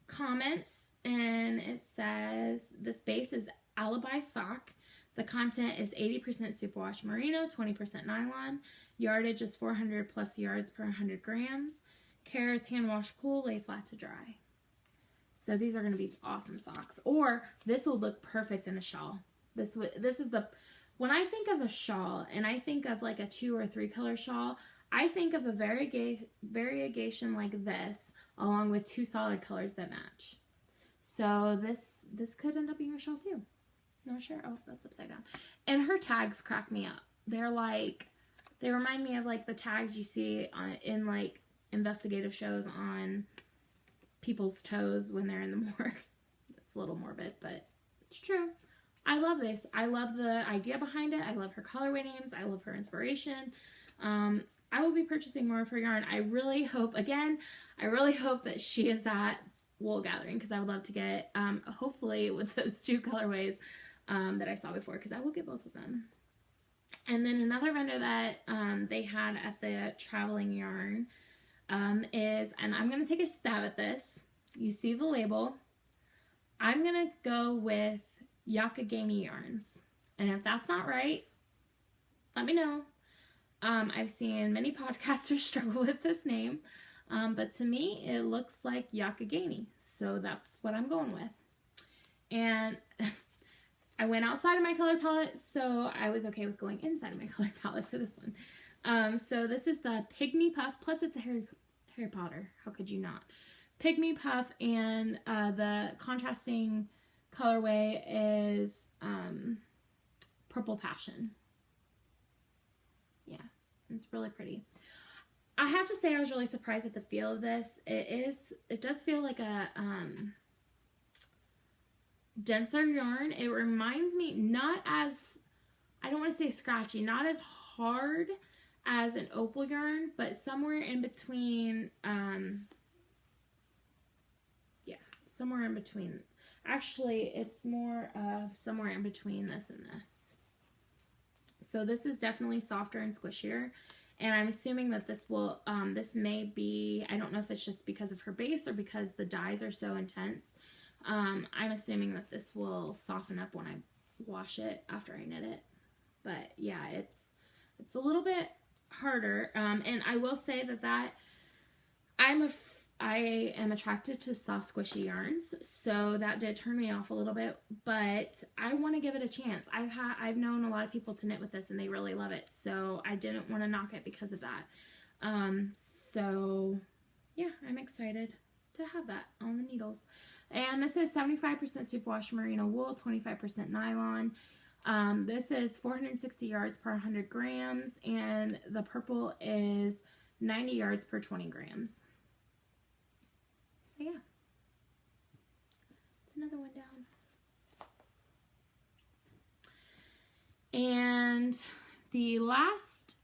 comments, and it says this base is Alibi Sock. The content is 80% superwash merino, 20% nylon. Yardage is 400 plus yards per 100 grams. Care is hand wash cool, lay flat to dry. So these are going to be awesome socks. Or this will look perfect in a shawl. This is the... When I think of a shawl, and I think of like a 2 or 3 color shawl, I think of a variegation like this, along with 2 solid colors that match. So this could end up being a shawl too. No, sure. Oh, that's upside down. And her tags crack me up. They're like, they remind me of like the tags you see in like investigative shows on people's toes when they're in the morgue. It's a little morbid, but it's true. I love this. I love the idea behind it. I love her colorway names. I love her inspiration. I will be purchasing more of her yarn. I really hope that she is at Wool Gathering, because I would love to get, hopefully with those 2 colorways that I saw before, because I will get both of them. And then another vendor that they had at the Traveling Yarn is, and I'm going to take a stab at this. You see the label. I'm going to go with Yakagami Yarns, and if that's not right, let me know. I've seen many podcasters struggle with this name, but to me it looks like Yakagami, so that's what I'm going with. And I went outside of my color palette, so I was okay with going inside of my color palette for this one. So this is the Pygmy Puff, plus it's a Harry Potter, how could you not? Pygmy Puff, and the contrasting colorway is Purple Passion. Yeah, it's really pretty. I have to say I was really surprised at the feel of this. It does feel like a denser yarn. It reminds me, not as, I don't want to say scratchy, not as hard as an opal yarn, but somewhere in between, yeah, somewhere in between. Actually, it's more of somewhere in between this and this. So this is definitely softer and squishier, and I'm assuming that this will, this may be, I don't know if it's just because of her base or because the dyes are so intense. I'm assuming that this will soften up when I wash it after I knit it. But yeah, it's a little bit harder, and I will say that I am attracted to soft squishy yarns, so that did turn me off a little bit, but I want to give it a chance. I've known a lot of people to knit with this and they really love it, so I didn't want to knock it because of that. So yeah, I'm excited to have that on the needles. And this is 75% superwash merino wool, 25% nylon. This is 460 yards per 100 grams, and the purple is 90 yards per 20 grams. So yeah, it's another one down. And the last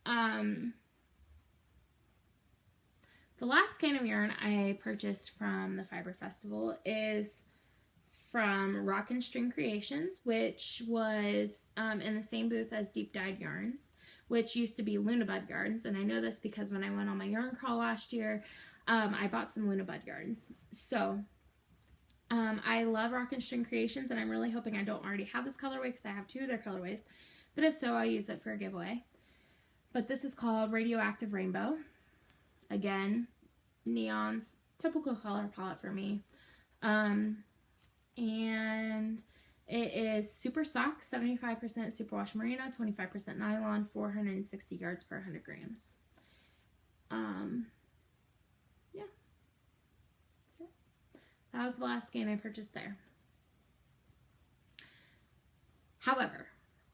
skein of yarn I purchased from the Fiber Festival is from Rock and String Creations, which was in the same booth as Deep Dyed Yarns, which used to be Lunabud yarns. And I know this because when I went on my yarn crawl last year, I bought some Lunabud yarns. So I love Rock and String Creations, and I'm really hoping I don't already have this colorway because I have 2 of their colorways. But if so, I'll use it for a giveaway. But this is called Radioactive Rainbow. Again, neons, typical color palette for me. And it is super sock, 75% superwash merino, 25% nylon, 460 yards per 100 grams. Yeah. So that was the last skein I purchased there. However,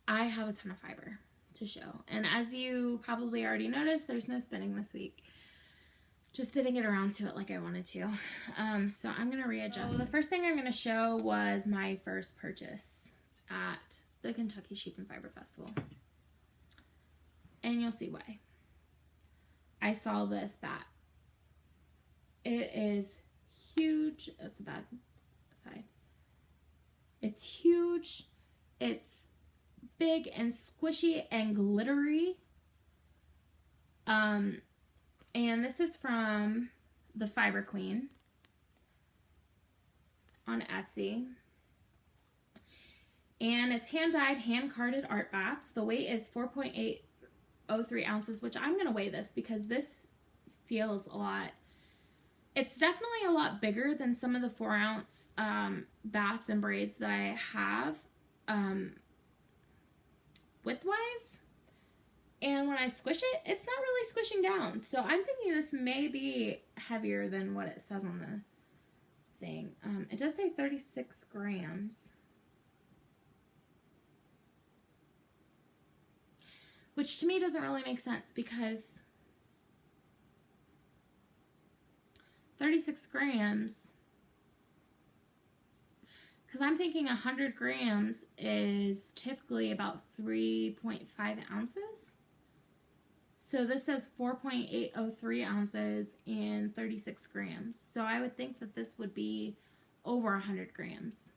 I have a ton of fiber to show. And as you probably already noticed, there's no spinning this week. Just didn't get around to it like I wanted to. So I'm going to readjust. So the first thing I'm going to show was my first purchase at the Kentucky Sheep and Fiber Festival. And you'll see why. I saw this bat. It is huge. That's a bad side. It's huge. It's big and squishy and glittery. And this is from the Fiber Queen on Etsy. And it's hand-dyed, hand-carded art bats. The weight is 4.803 ounces, which I'm going to weigh this because this feels a lot. It's definitely a lot bigger than some of the 4-ounce bats and braids that I have width-wise. And when I squish it, it's not really squishing down. So I'm thinking this may be heavier than what it says on the thing. It does say 36 grams. Which to me doesn't really make sense because 36 grams, because I'm thinking 100 grams is typically about 3.5 ounces. So this says 4.803 ounces and 36 grams. So I would think that this would be over 100 grams.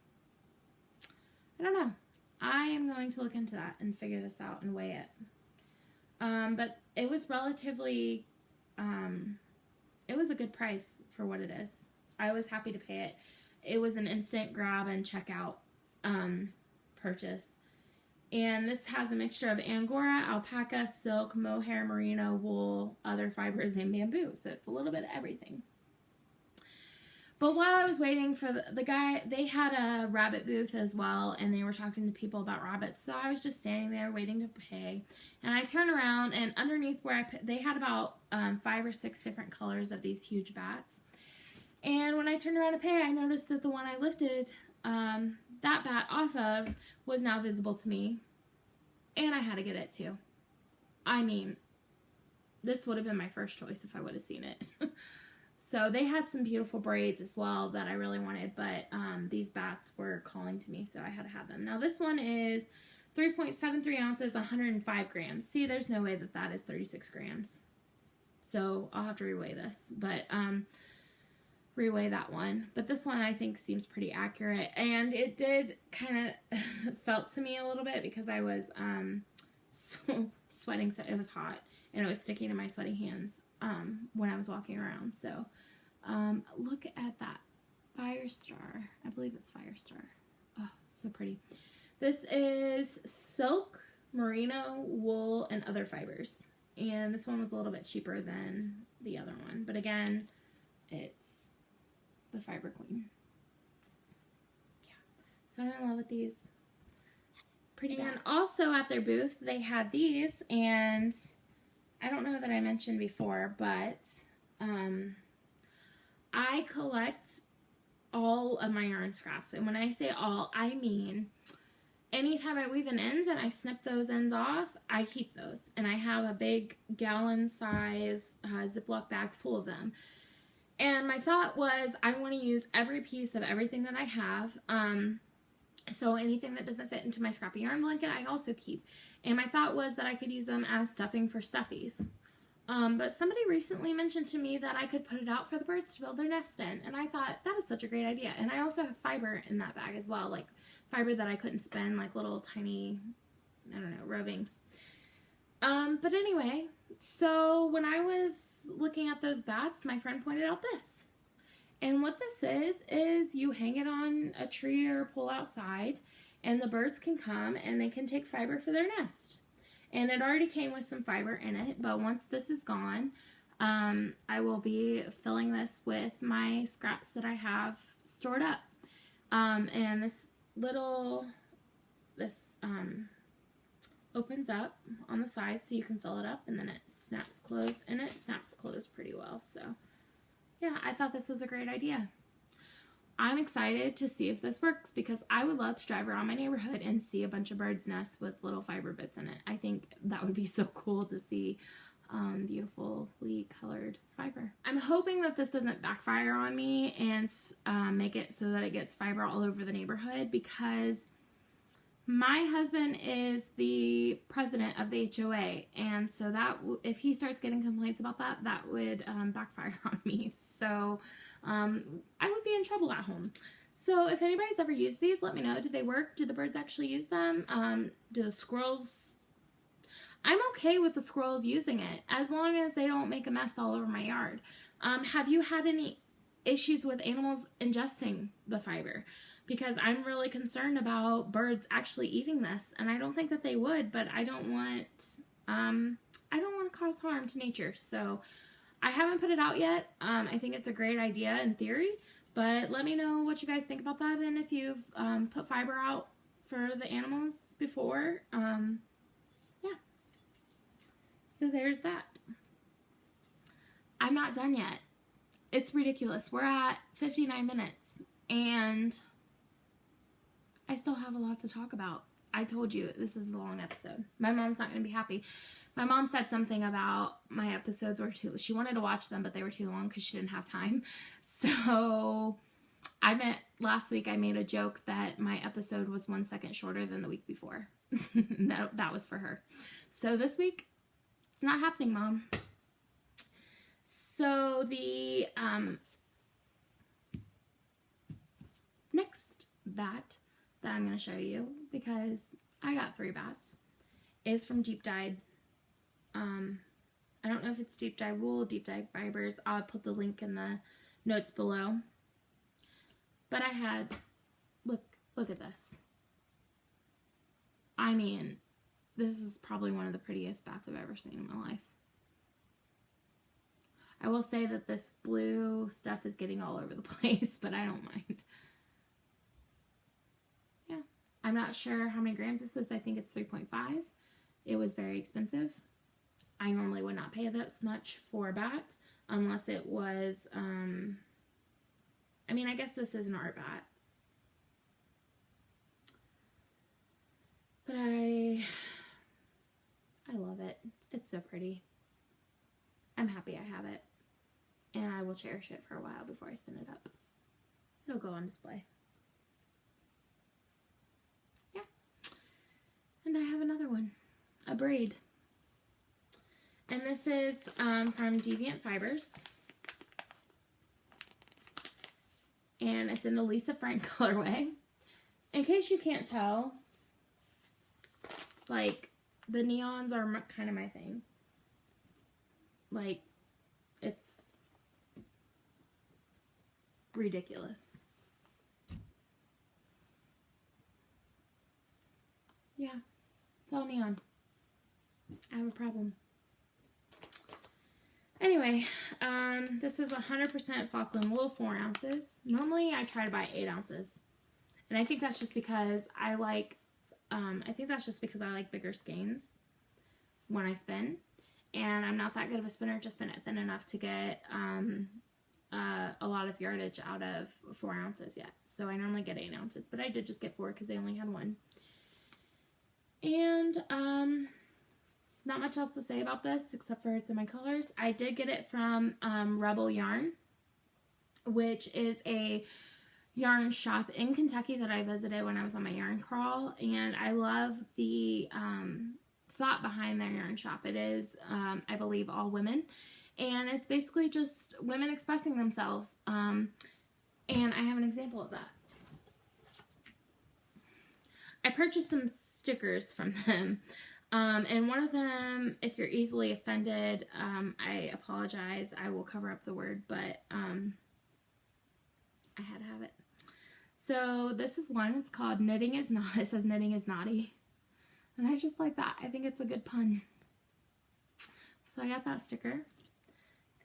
I don't know. I am going to look into that and figure this out and weigh it. But it was relatively, it was a good price for what it is. I was happy to pay it. It was an instant grab and checkout purchase. And this has a mixture of Angora, alpaca, silk, mohair, merino, wool, other fibers, and bamboo. So it's a little bit of everything. But while I was waiting for the guy, they had a rabbit booth as well, and they were talking to people about rabbits. So I was just standing there waiting to pay. And I turned around, and underneath where they had about 5 or 6 different colors of these huge bats. And when I turned around to pay, I noticed that the one I lifted that bat off of was now visible to me, and I had to get it too. I mean, this would have been my first choice if I would have seen it. So they had some beautiful braids as well that I really wanted, but these bats were calling to me, so I had to have them. Now this one is 3.73 ounces, 105 grams. See, there's no way that that is 36 grams. So I'll have to reweigh this, but reweigh that one. But this one I think seems pretty accurate, and it did kind of felt to me a little bit because I was sweating, so it was hot, and it was sticking to my sweaty hands when I was walking around. So look at that Firestar. I believe it's Firestar. Oh, it's so pretty. This is silk, merino, wool, and other fibers. And this one was a little bit cheaper than the other one. But again, it's the Fiber Queen. Yeah. So I'm in love with these. Pretty. And also at their booth, they had these. And I don't know that I mentioned before, but I collect all of my yarn scraps. And when I say all, I mean anytime I weave in ends and I snip those ends off, I keep those. And I have a big gallon size Ziploc bag full of them. And my thought was I want to use every piece of everything that I have. So anything that doesn't fit into my scrappy yarn blanket, I also keep. And my thought was that I could use them as stuffing for stuffies. But somebody recently mentioned to me that I could put it out for the birds to build their nest in. And I thought, that is such a great idea. And I also have fiber in that bag as well. Like fiber that I couldn't spin, like little tiny, I don't know, rovings. But anyway, so when I was looking at those bats, my friend pointed out this. And what this is you hang it on a tree or a pole outside, and the birds can come and they can take fiber for their nest. And it already came with some fiber in it, but once this is gone, I will be filling this with my scraps that I have stored up. And this opens up on the side so you can fill it up, and then it snaps closed, and it snaps closed pretty well. So yeah, I thought this was a great idea. I'm excited to see if this works because I would love to drive around my neighborhood and see a bunch of birds' nests with little fiber bits in it. I think that would be so cool to see beautifully colored fiber. I'm hoping that this doesn't backfire on me and make it so that it gets fiber all over the neighborhood, because my husband is the president of the HOA, and so that if he starts getting complaints about that, that would backfire on me. So I would be in trouble at home. So if anybody's ever used these, let me know. Do they work? Do the birds actually use them? Do the squirrels? I'm okay with the squirrels using it as long as they don't make a mess all over my yard. Have you had any issues with animals ingesting the fiber? Because I'm really concerned about birds actually eating this, and I don't think that they would, but I don't want to cause harm to nature. So I haven't put it out yet. I think it's a great idea in theory, but let me know what you guys think about that, and if you've put fiber out for the animals before. Yeah. So there's that. I'm not done yet. It's ridiculous. We're at 59 minutes, and I still have a lot to talk about. I told you this is a long episode. My mom's not going to be happy. My mom said something about my episodes were she wanted to watch them, but they were too long because she didn't have time. So last week I made a joke that my episode was 1 second shorter than the week before. that was for her. So this week, it's not happening, Mom. So the next bat that I'm going to show you, because I got 3 bats, is from Deep Dyed. I don't know if it's Deep Dyed Wool, Deep Dyed Fibers. I'll put the link in the notes below. But I had, look at this. I mean, this is probably one of the prettiest bats I've ever seen in my life. I will say that this blue stuff is getting all over the place, but I don't mind. Yeah, I'm not sure how many grams this is. I think it's 3.5. It was very expensive. I normally would not pay this much for a bat unless it was, I mean, I guess this is an art bat. But I love it. It's so pretty. I'm happy I have it. And I will cherish it for a while before I spin it up. It'll go on display. Yeah. And I have another one. A braid. And this is from Deviant Fibers. And it's in the Lisa Frank colorway. In case you can't tell, like, the neons are kind of my thing. Like, it's ridiculous. Yeah, it's all neon. I have a problem. Anyway, this is 100% Falkland wool, 4 ounces. Normally, I try to buy 8 ounces. And I think that's just because I like bigger skeins when I spin. And I'm not that good of a spinner to spin it thin enough to get a lot of yardage out of 4 ounces yet. So I normally get 8 ounces, but I did just get 4 because they only had 1. And not much else to say about this except for it's in my colors. I did get it from Rebel Yarn, which is a yarn shop in Kentucky that I visited when I was on my yarn crawl, and I love the thought behind their yarn shop. It is, I believe, all women, and it's basically just women expressing themselves, and I have an example of that. I purchased some stickers from them, and one of them, if you're easily offended, I apologize, I will cover up the word, but I had to have it. So this is one, it's called Knitting is Not, it says knitting is naughty. And I just like that. I think it's a good pun. So I got that sticker.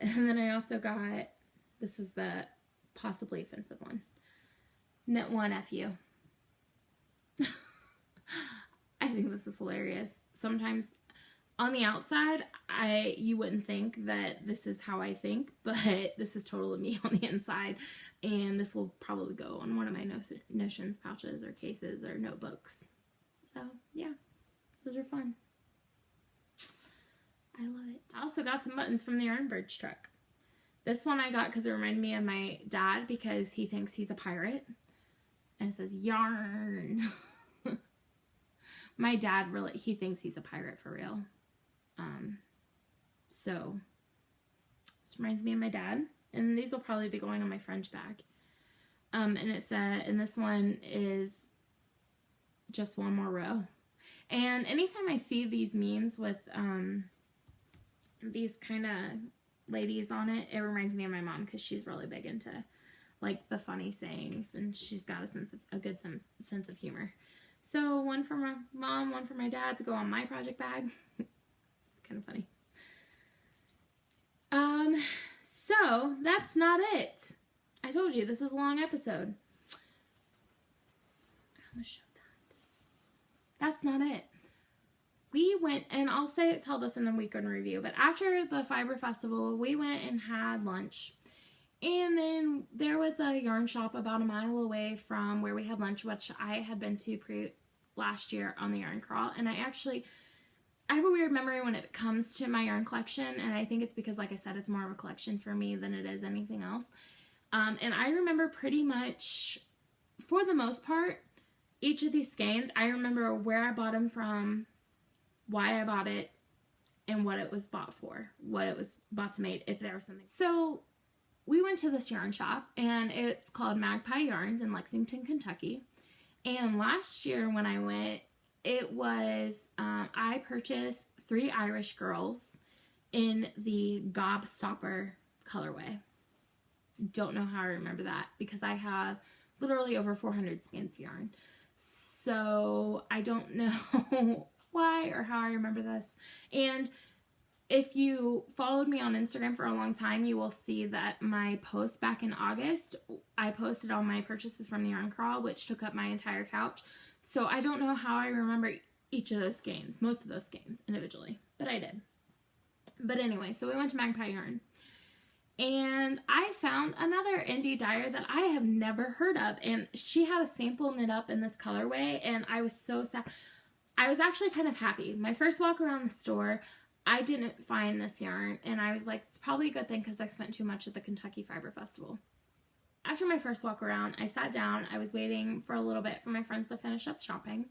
And then I also got, this is the possibly offensive one. Knit one FU. I think this is hilarious. Sometimes on the outside, you wouldn't think that this is how I think, but this is totally me on the inside, and this will probably go on one of my notions pouches or cases or notebooks. So yeah, those are fun. I love it. I also got some buttons from the Yarn Birds truck. This one I got because it reminded me of my dad because he thinks he's a pirate, and it says yarn. My dad really, he thinks he's a pirate for real. So this reminds me of my dad, and these will probably be going on my fringe bag. And it said, and this one is just one more row. And anytime I see these memes with these kind of ladies on it, it reminds me of my mom because she's really big into like the funny sayings, and she's got a good sense of humor. So one for my mom, one for my dad to go on my project bag. It's kind of funny. So that's not it. I told you this is a long episode. I'm gonna show that. That's not it. We went, and I'll tell this in the weekend review, but after the Fiber Festival, we went and had lunch. And then there was a yarn shop about a mile away from where we had lunch, which I had been to last year on the yarn crawl. And I have a weird memory when it comes to my yarn collection, and I think it's because, like I said, it's more of a collection for me than it is anything else. And I remember pretty much, for the most part, each of these skeins, I remember where I bought them from, why I bought it, and what it was bought for, what it was bought to make, if there was something. So we went to this yarn shop, and it's called Magpie Yarns in Lexington, Kentucky. And last year when I went, it was, I purchased 3 Irish Girls in the Gobstopper colorway. Don't know how I remember that because I have literally over 400 skeins of yarn. So I don't know why or how I remember this. And if you followed me on Instagram for a long time, you will see that my post back in August, I posted all my purchases from the yarn crawl, which took up my entire couch. So I don't know how I remember each of those skeins, most of those skeins individually, but I did. But anyway, so we went to Magpie Yarn, and I found another indie dyer that I have never heard of, and she had a sample knit up in this colorway, and I was so sad. I was actually kind of happy. My first walk around the store, I didn't find this yarn, and I was like, it's probably a good thing because I spent too much at the Kentucky Fiber Festival. After my first walk around, I sat down. I was waiting for a little bit for my friends to finish up shopping.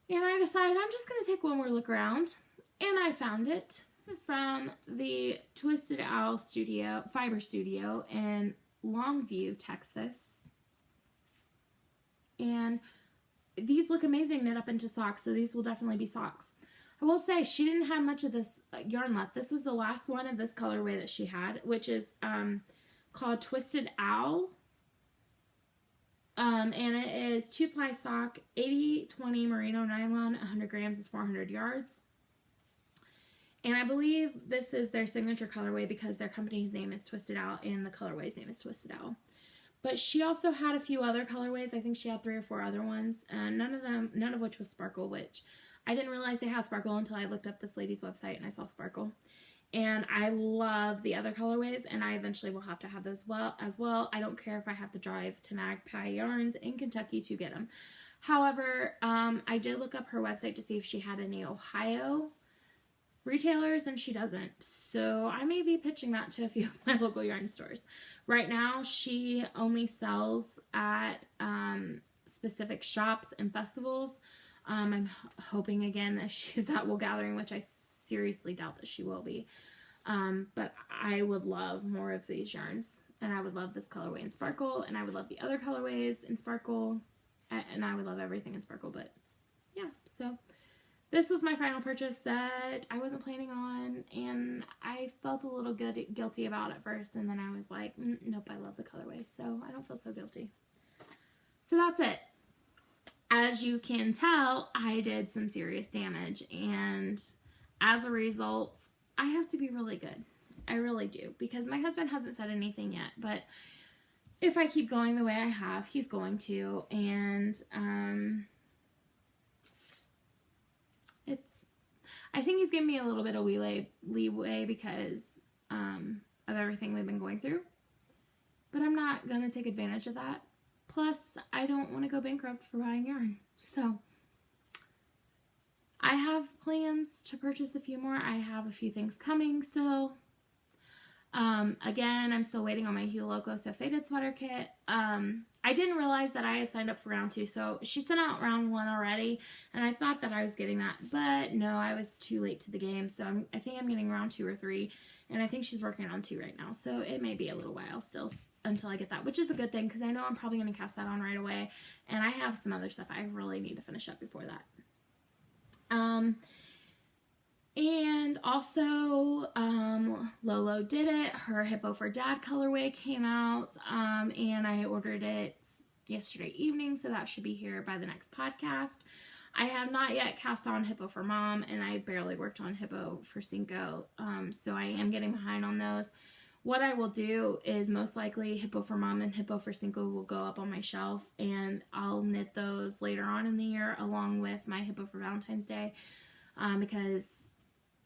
And I decided I'm just going to take one more look around. And I found it. This is from the Twisted Owl Fiber Studio in Longview, Texas. And these look amazing knit up into socks, so these will definitely be socks. I will say she didn't have much of this yarn left. This was the last one of this colorway that she had, which is called Twisted Owl. And it is 2-ply sock, 80/20 merino nylon, 100 grams is 400 yards. And I believe this is their signature colorway because their company's name is Twisted Owl and the colorway's name is Twisted Owl. But she also had a few other colorways. I think she had 3 or 4 other ones, and none of which was sparkle, which I didn't realize they had sparkle until I looked up this lady's website and I saw sparkle. And I love the other colorways, and I eventually will have to have those as well. I don't care if I have to drive to Magpie Yarns in Kentucky to get them. However, I did look up her website to see if she had any Ohio retailers, and she doesn't. So I may be pitching that to a few of my local yarn stores. Right now, she only sells at specific shops and festivals. I'm hoping again that she's at Wool Gathering, which I seriously doubt that she will be. But I would love more of these yarns, and I would love this colorway in Sparkle, and I would love the other colorways in Sparkle, and I would love everything in Sparkle. But yeah, so this was my final purchase that I wasn't planning on, and I felt a little guilty about it first, and then I was like, nope, I love the colorway, so I don't feel so guilty. So that's it. As you can tell, I did some serious damage, and as a result, I have to be really good. I really do, because my husband hasn't said anything yet, but if I keep going the way I have, he's going to, and I think he's giving me a little bit of leeway because of everything we've been going through, but I'm not going to take advantage of that. Plus, I don't want to go bankrupt for buying yarn, so I have plans to purchase a few more. I have a few things coming still. Again, I'm still waiting on my Hue Loco So Faded sweater kit. I didn't realize that I had signed up for round 2, so she sent out round 1 already, and I thought that I was getting that, but no, I was too late to the game, so I think I'm getting round 2 or 3, and I think she's working on 2 right now, so it may be a little while still until I get that, which is a good thing, because I know I'm probably going to cast that on right away, and I have some other stuff I really need to finish up before that. And also, Lolo did it. Her Hippo for Dad colorway came out, and I ordered it yesterday evening, so that should be here by the next podcast. I have not yet cast on Hippo for Mom, and I barely worked on Hippo for Cinco, so I am getting behind on those. What I will do is most likely Hippo for Mom and Hippo for Cinco will go up on my shelf, and I'll knit those later on in the year along with my Hippo for Valentine's Day, because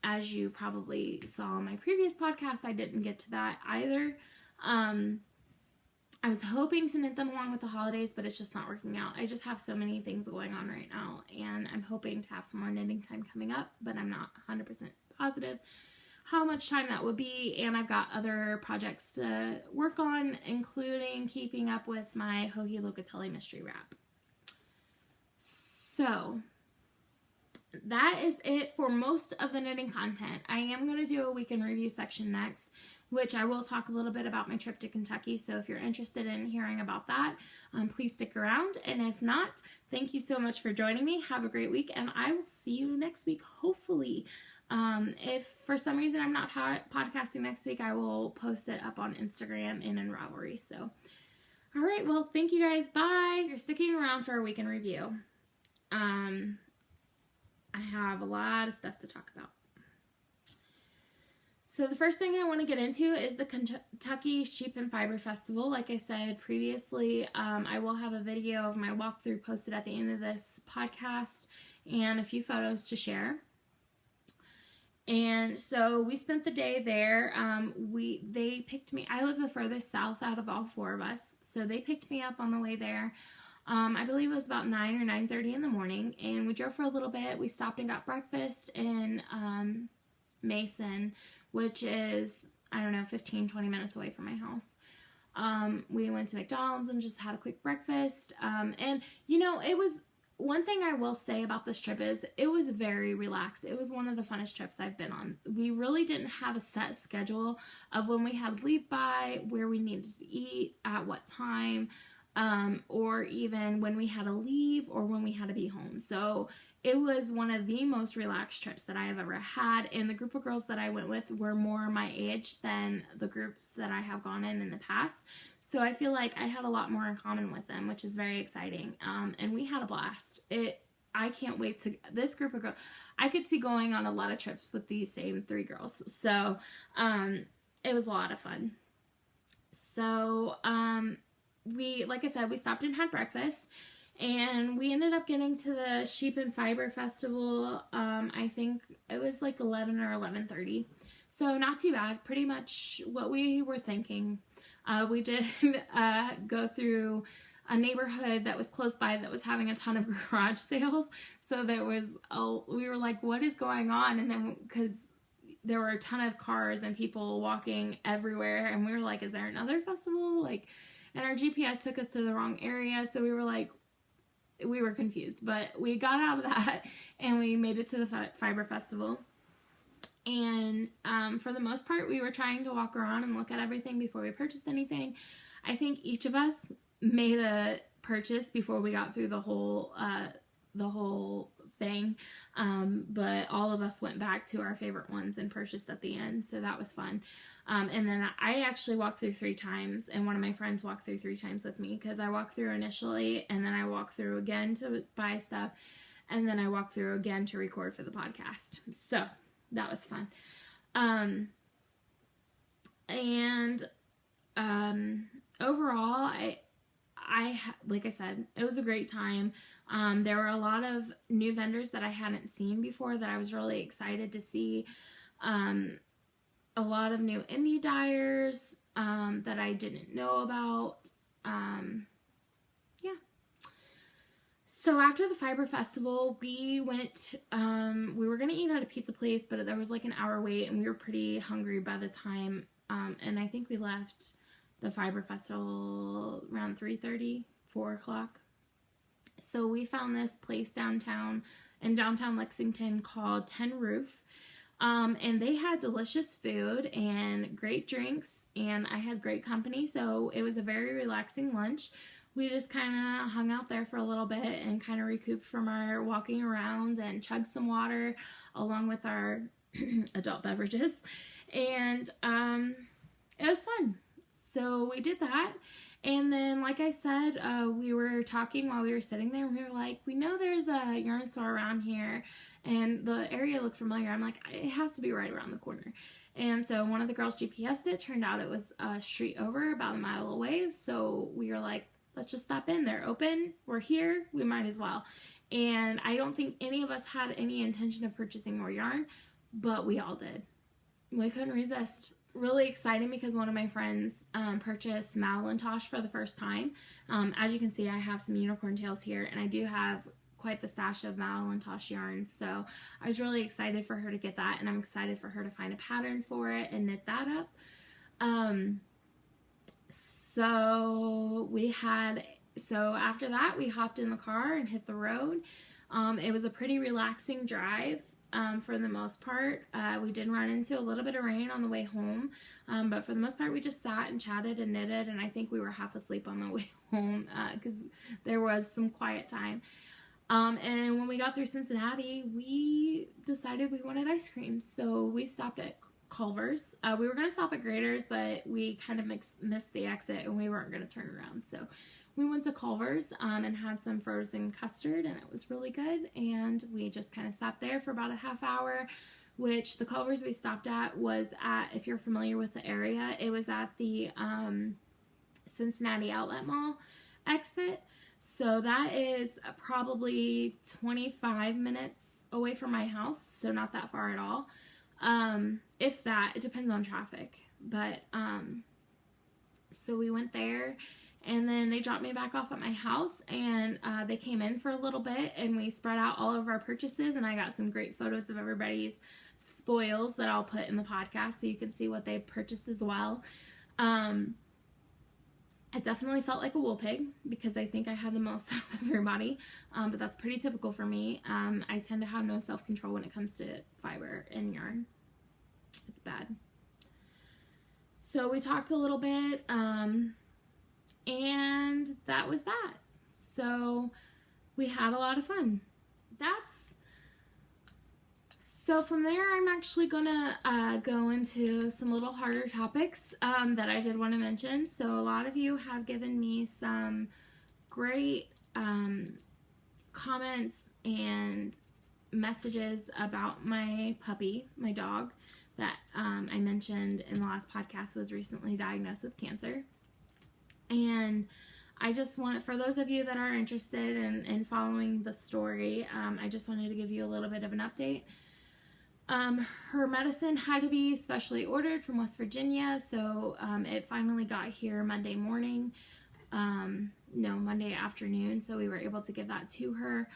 as you probably saw in my previous podcast, I didn't get to that either. I was hoping to knit them along with the holidays, but it's just not working out. I just have so many things going on right now, and I'm hoping to have some more knitting time coming up, but I'm not 100% positive how much time that would be, and I've got other projects to work on, including keeping up with my Joji Locatelli mystery wrap. So that is it for most of the knitting content. I am going to do a week in review section next, which I will talk a little bit about my trip to Kentucky, so if you're interested in hearing about that, please stick around, and if not, thank you so much for joining me. Have a great week, and I will see you next week, hopefully. If for some reason I'm not podcasting next week, I will post it up on Instagram and in Ravelry. So, all right, well, thank you guys. Bye. You're sticking around for a week in review. I have a lot of stuff to talk about. So the first thing I want to get into is the Kentucky Sheep and Fiber Festival. Like I said previously, I will have a video of my walkthrough posted at the end of this podcast and a few photos to share. And so we spent the day there. They picked me. I live the furthest south out of all 4 of us, so they picked me up on the way there. I believe it was about 9 or 9:30 in the morning, and we drove for a little bit. We stopped and got breakfast in Mason, which is, I don't know, 15-20 minutes away from my house. We went to McDonald's and just had a quick breakfast. And you know, it was. One thing I will say about this trip is it was very relaxed. It was one of the funnest trips I've been on. We really didn't have a set schedule of when we had to leave by, where we needed to eat, at what time, or even when we had to leave or when we had to be home. So it was one of the most relaxed trips that I have ever had, and the group of girls that I went with were more my age than the groups that I have gone in the past. So I feel like I had a lot more in common with them, which is very exciting. And we had a blast. I can't wait to, this group of girls, I could see going on a lot of trips with these same 3 girls. So it was a lot of fun. So like I said, we stopped and had breakfast. And we ended up getting to the Sheep and Fiber Festival, I think it was like 11 or 11:30. So not too bad, pretty much what we were thinking. We did go through a neighborhood that was close by that was having a ton of garage sales. So we were like, what is going on? And then, because there were a ton of cars and people walking everywhere, and we were like, is there another festival? Like, and our GPS took us to the wrong area. So we were like, we were confused, but we got out of that and we made it to the Fiber Festival. And for the most part, we were trying to walk around and look at everything before we purchased anything. I think each of us made a purchase before we got through the whole thing, but all of us went back to our favorite ones and purchased at the end, so that was fun. And then I actually walked through 3 times, and one of my friends walked through 3 times with me, because I walked through initially, and then I walked through again to buy stuff, and then I walked through again to record for the podcast. So that was fun. Overall, like I said, it was a great time. There were a lot of new vendors that I hadn't seen before that I was really excited to see. A lot of new indie dyers that I didn't know about. Yeah. So after the Fiber Festival, we went, we were going to eat at a pizza place, but there was like an hour wait, and we were pretty hungry by the time, and I think we left the Fiber Festival around 3:30, 4 o'clock. So we found this place in downtown Lexington called Tin Roof. And they had delicious food and great drinks, and I had great company, so it was a very relaxing lunch. We just kind of hung out there for a little bit and kind of recouped from our walking around and chugged some water along with our adult beverages, and it was fun. So we did that, and then, like I said, we were talking while we were sitting there, and we were like, we know there's a yarn store around here, and the area looked familiar. I'm like, it has to be right around the corner. And so one of the girls GPS'd it. Turned out it was a street over, about a mile away. So we were like, let's just stop in. They're open. We're here. We might as well. And I don't think any of us had any intention of purchasing more yarn, but we all did. We couldn't resist. Really exciting, because one of my friends purchased Madeline Tosh for the first time. As you can see, I have some unicorn tails here, and I do have quite the stash of Madeline Tosh yarns, so I was really excited for her to get that, and I'm excited for her to find a pattern for it and knit that up. So after that, we hopped in the car and hit the road. It was a pretty relaxing drive. For the most part. We did run into a little bit of rain on the way home, but for the most part we just sat and chatted and knitted, and I think we were half asleep on the way home because there was some quiet time. And when we got through Cincinnati, we decided we wanted ice cream, so we stopped at Culver's. We were going to stop at Grader's, but we kind of missed the exit, and we weren't going to turn around, so we went to Culver's and had some frozen custard, and it was really good, and we just kind of sat there for about a half hour, which the Culver's we stopped at was at, if you're familiar with the area, it was at the Cincinnati Outlet Mall exit. So that is probably 25 minutes away from my house, so not that far at all. If that, it depends on traffic. But so we went there, and then they dropped me back off at my house, and they came in for a little bit, and we spread out all of our purchases, and I got some great photos of everybody's spoils that I'll put in the podcast so you can see what they purchased as well. I definitely felt like a wool pig because I think I had the most out of everybody, but that's pretty typical for me. I tend to have no self-control when it comes to fiber and yarn. It's bad. So we talked a little bit, and that was that. So we had a lot of fun. So from there, I'm actually gonna go into some little harder topics that I did want to mention. So a lot of you have given me some great comments and messages about my puppy, my dog, that I mentioned in the last podcast was recently diagnosed with cancer. And I just wanted, for those of you that are interested in following the story, I just wanted to give you a little bit of an update. Her medicine had to be specially ordered from West Virginia, so it finally got here Monday morning. No, Monday afternoon, so we were able to give that to her.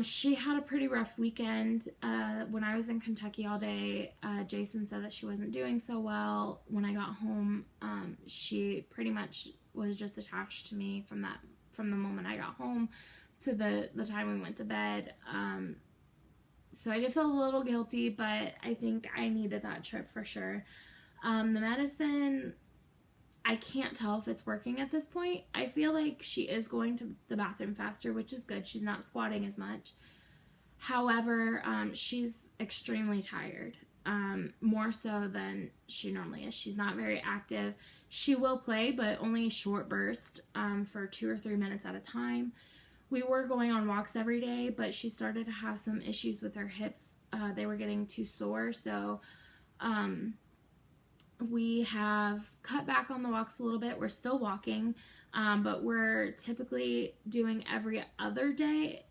She had a pretty rough weekend. When I was in Kentucky all day, Jason said that she wasn't doing so well. When I got home, she pretty much was just attached to me from the moment I got home to the time we went to bed. So I did feel a little guilty, but I think I needed that trip for sure. The medicine, I can't tell if it's working at this point. I feel like she is going to the bathroom faster, which is good. She's not squatting as much. However, she's extremely tired, more so than she normally is. She's not very active. She will play, but only short bursts for 2 or 3 minutes at a time. We were going on walks every day, but she started to have some issues with her hips. They were getting too sore, so we have cut back on the walks a little bit. We're still walking, but we're typically doing every other day.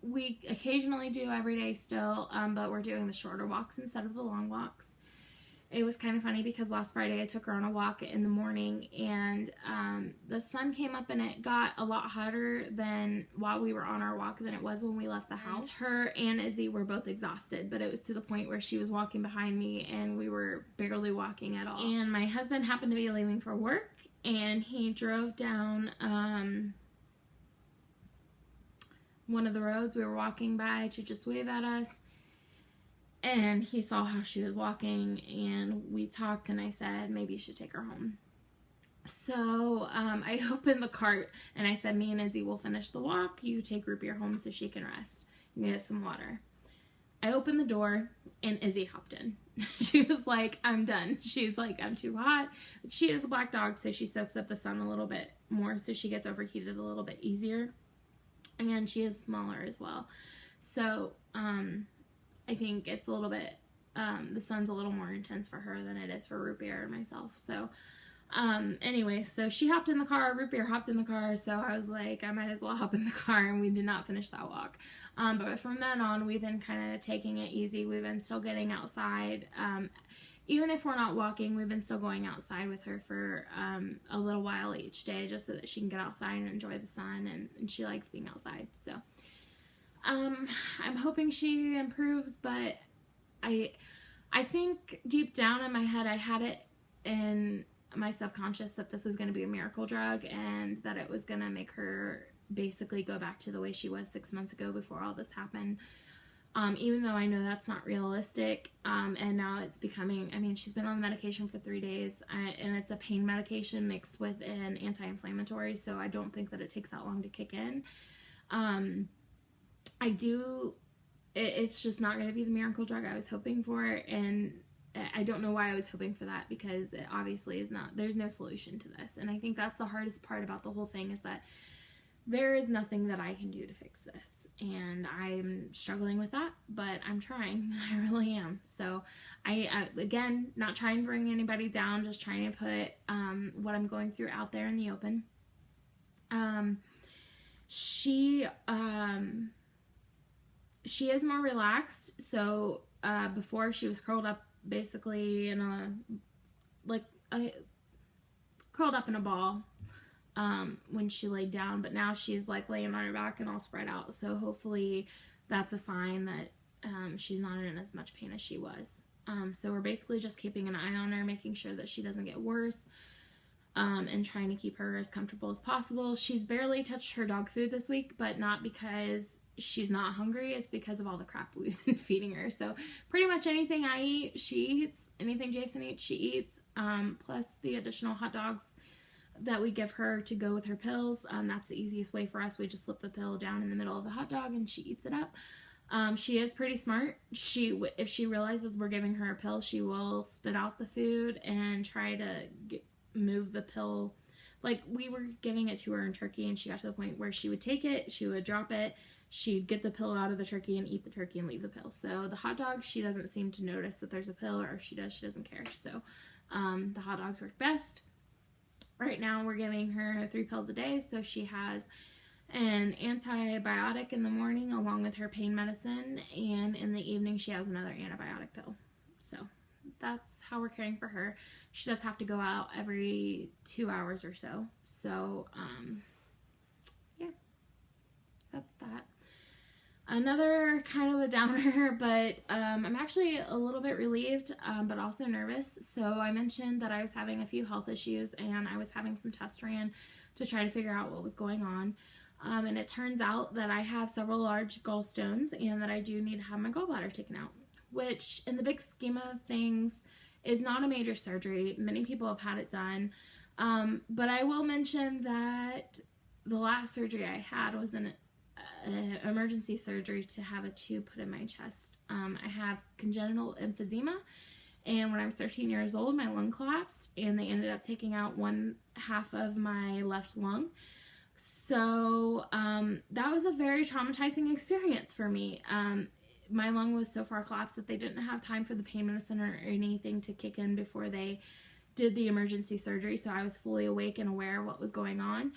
We occasionally do every day still, but we're doing the shorter walks instead of the long walks. It was kind of funny because last Friday I took her on a walk in the morning, and the sun came up and it got a lot hotter than while we were on our walk than it was when we left the house. Her and Izzy were both exhausted, but it was to the point where she was walking behind me and we were barely walking at all. And my husband happened to be leaving for work, and he drove down one of the roads we were walking by to just wave at us. And he saw how she was walking, and we talked, and I said, maybe you should take her home. So I opened the cart, and I said, me and Izzy will finish the walk. You take Root Beer home so she can rest and get some water. I opened the door, and Izzy hopped in. She was like, I'm done. She's like, I'm too hot. But she is a black dog, so she soaks up the sun a little bit more, so she gets overheated a little bit easier. And she is smaller as well. So, I think it's a little bit, the sun's a little more intense for her than it is for Root Beer and myself. So, anyway, so she hopped in the car, Root Beer hopped in the car, so I was like, I might as well hop in the car, and we did not finish that walk. But from then on, we've been kind of taking it easy. We've been still getting outside. Even if we're not walking, we've been still going outside with her for a little while each day, just so that she can get outside and enjoy the sun, and she likes being outside, so. I'm hoping she improves, but I think deep down in my head I had it in my subconscious that this was going to be a miracle drug, and that it was going to make her basically go back to the way she was 6 months ago before all this happened. Even though I know that's not realistic, and now it's becoming, I mean, she's been on medication for 3 days, and it's a pain medication mixed with an anti-inflammatory, so I don't think that it takes that long to kick in. It's just not going to be the miracle drug I was hoping for, and I don't know why I was hoping for that, because it obviously is not, there's no solution to this, and I think that's the hardest part about the whole thing, is that there is nothing that I can do to fix this, and I'm struggling with that, but I'm trying. I really am. So I again, not trying to bring anybody down, just trying to put what I'm going through out there in the open. She is more relaxed, so before she was curled up basically in curled up in a ball when she laid down, but now she's like laying on her back and all spread out, so hopefully that's a sign that she's not in as much pain as she was. So we're basically just keeping an eye on her, making sure that she doesn't get worse, and trying to keep her as comfortable as possible. She's barely touched her dog food this week, but not because she's not hungry, it's because of all the crap we've been feeding her. So pretty much anything I eat, she eats. Anything Jason eats, she eats, plus the additional hot dogs that we give her to go with her pills. That's the easiest way for us. We just slip the pill down in the middle of the hot dog and she eats it up. She is pretty smart. If she realizes we're giving her a pill, she will spit out the food and try to move the pill. Like, we were giving it to her in turkey, and she got to the point where she would take it, she would drop it, she'd get the pill out of the turkey and eat the turkey and leave the pill. So the hot dogs, she doesn't seem to notice that there's a pill, or if she does, she doesn't care. So the hot dogs work best. Right now we're giving her 3 pills a day, so she has an antibiotic in the morning along with her pain medicine, and in the evening she has another antibiotic pill. So that's how we're caring for her. She does have to go out every 2 hours or so. So yeah, that's that. Another kind of a downer, but I'm actually a little bit relieved, but also nervous. So I mentioned that I was having a few health issues, and I was having some tests ran to try to figure out what was going on. And it turns out that I have several large gallstones, and that I do need to have my gallbladder taken out, which in the big scheme of things is not a major surgery. Many people have had it done. But I will mention that the last surgery I had was an emergency surgery to have a tube put in my chest. I have congenital emphysema, and when I was 13 years old, my lung collapsed, and they ended up taking out one half of my left lung. So that was a very traumatizing experience for me. My lung was so far collapsed that they didn't have time for the pain medicine or anything to kick in before they did the emergency surgery, so I was fully awake and aware of what was going on.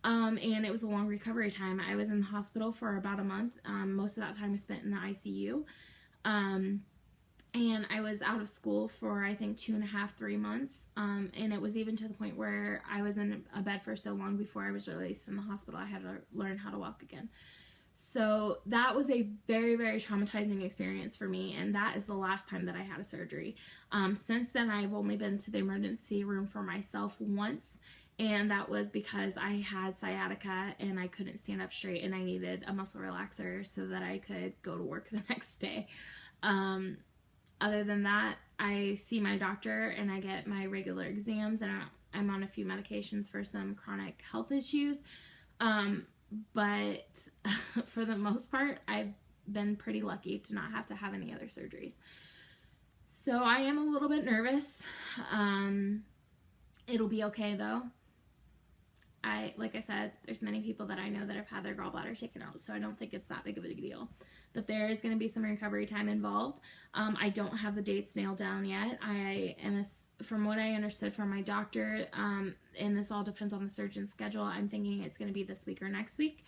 And it was a long recovery time. I was in the hospital for about a month. Most of that time was spent in the ICU. And I was out of school for, I think, 2.5, 3 months. And it was even to the point where I was in a bed for so long before I was released from the hospital, I had to learn how to walk again. So that was a very, very traumatizing experience for me, and that is the last time that I had a surgery. Since then, I've only been to the emergency room for myself once, and that was because I had sciatica and I couldn't stand up straight, and I needed a muscle relaxer so that I could go to work the next day. Other than that, I see my doctor and I get my regular exams, and I'm on a few medications for some chronic health issues. But for the most part, I've been pretty lucky to not have to have any other surgeries. So I am a little bit nervous. It'll be okay though. Like I said, there's many people that I know that have had their gallbladder taken out, so I don't think it's that big of a deal. But there is going to be some recovery time involved. I don't have the dates nailed down yet. From what I understood from my doctor, and this all depends on the surgeon's schedule, I'm thinking it's going to be this week or next week.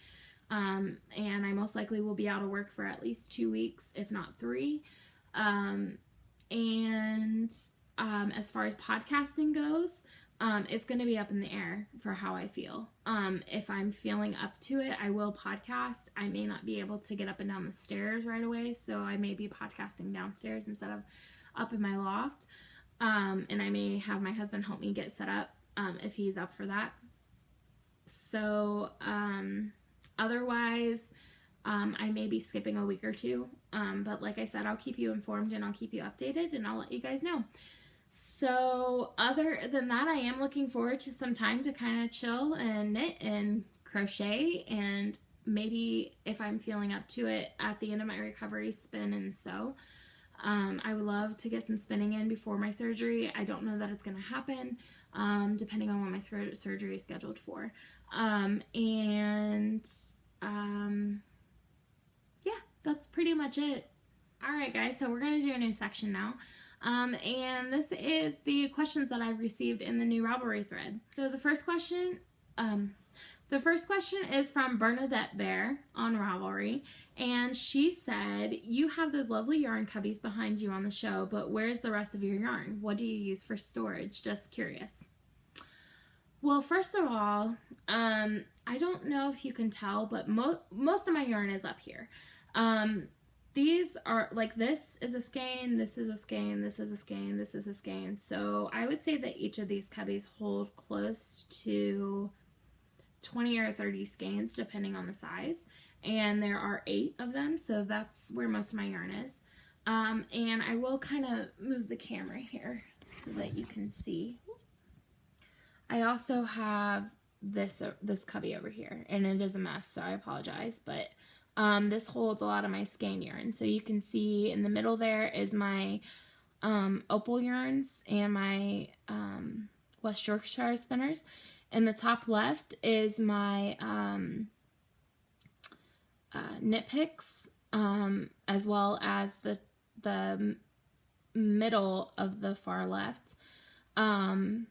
And I most likely will be out of work for at least 2 weeks, if not 3. As far as podcasting goes, it's going to be up in the air for how I feel. If I'm feeling up to it, I will podcast. I may not be able to get up and down the stairs right away, so I may be podcasting downstairs instead of up in my loft. And I may have my husband help me get set up if he's up for that. So otherwise, I may be skipping a week or 2. But like I said, I'll keep you informed and I'll keep you updated, and I'll let you guys know. So other than that, I am looking forward to some time to kind of chill and knit and crochet, and maybe if I'm feeling up to it at the end of my recovery, spin and sew. I would love to get some spinning in before my surgery. I don't know that it's going to happen, depending on when my surgery is scheduled for. Yeah, that's pretty much it. Alright guys, so we're going to do a new section now. And this is the questions that I've received in the new Ravelry thread. So the first question is from Bernadette Bear on Ravelry, and she said, you have those lovely yarn cubbies behind you on the show, but where's the rest of your yarn? What do you use for storage? Just curious. Well, first of all, I don't know if you can tell, but most of my yarn is up here. These are, like, this is a skein, this is a skein, this is a skein, this is a skein. So I would say that each of these cubbies hold close to 20 or 30 skeins, depending on the size. And there are 8 of them, so that's where most of my yarn is. And I will kind of move the camera here so that you can see. I also have this cubby over here, and it is a mess, so I apologize, but this holds a lot of my skein yarn. So you can see in the middle there is my opal yarns and my West Yorkshire spinners. In the top left is my knit picks, as well as the middle of the far left. And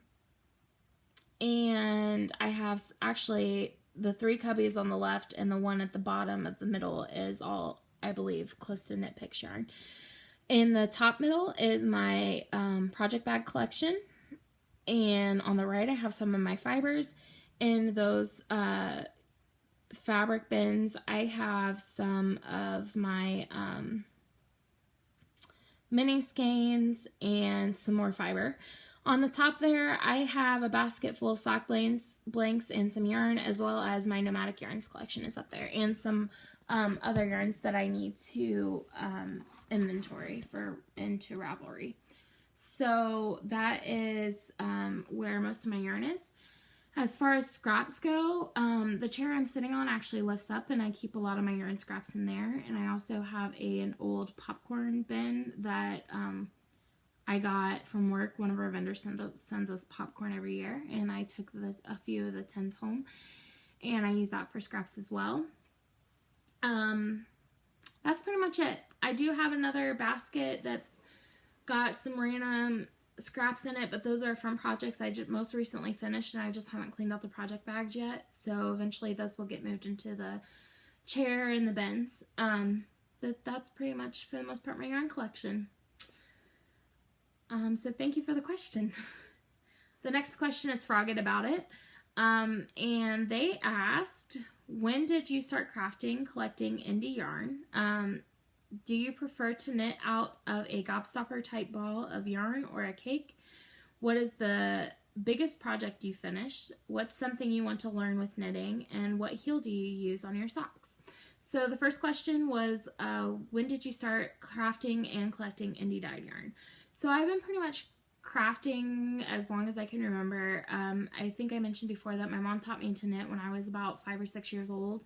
I have actually the 3 cubbies on the left and the one at the bottom of the middle is all, I believe, close to knit picks yarn. In the top middle is my project bag collection, and on the right I have some of my fibers. In those fabric bins I have some of my mini skeins and some more fiber. On the top there I have a basket full of sock blanks and some yarn, as well as my nomadic yarns collection is up there, and some other yarns that I need to inventory into Ravelry. So that is where most of my yarn is. As far as scraps go, the chair I'm sitting on actually lifts up, and I keep a lot of my yarn scraps in there. And I also have an old popcorn bin that I got from work. One of our vendors sends us popcorn every year, and I took a few of the tins home, and I use that for scraps as well. That's pretty much it. I do have another basket that's got some random scraps in it, but those are from projects I just most recently finished, and I just haven't cleaned out the project bags yet. So eventually those will get moved into the chair and the bins. But that's pretty much, for the most part, my yarn collection. So thank you for the question. The next question is Frogget About It. And they asked, when did you start crafting, collecting indie yarn? Do you prefer to knit out of a gobstopper type ball of yarn or a cake? What is the biggest project you finished? What's something you want to learn with knitting? And what heel do you use on your socks? So the first question was, when did you start crafting and collecting indie dyed yarn? So I've been pretty much crafting as long as I can remember. I think I mentioned before that my mom taught me to knit when I was about 5 or 6 years old.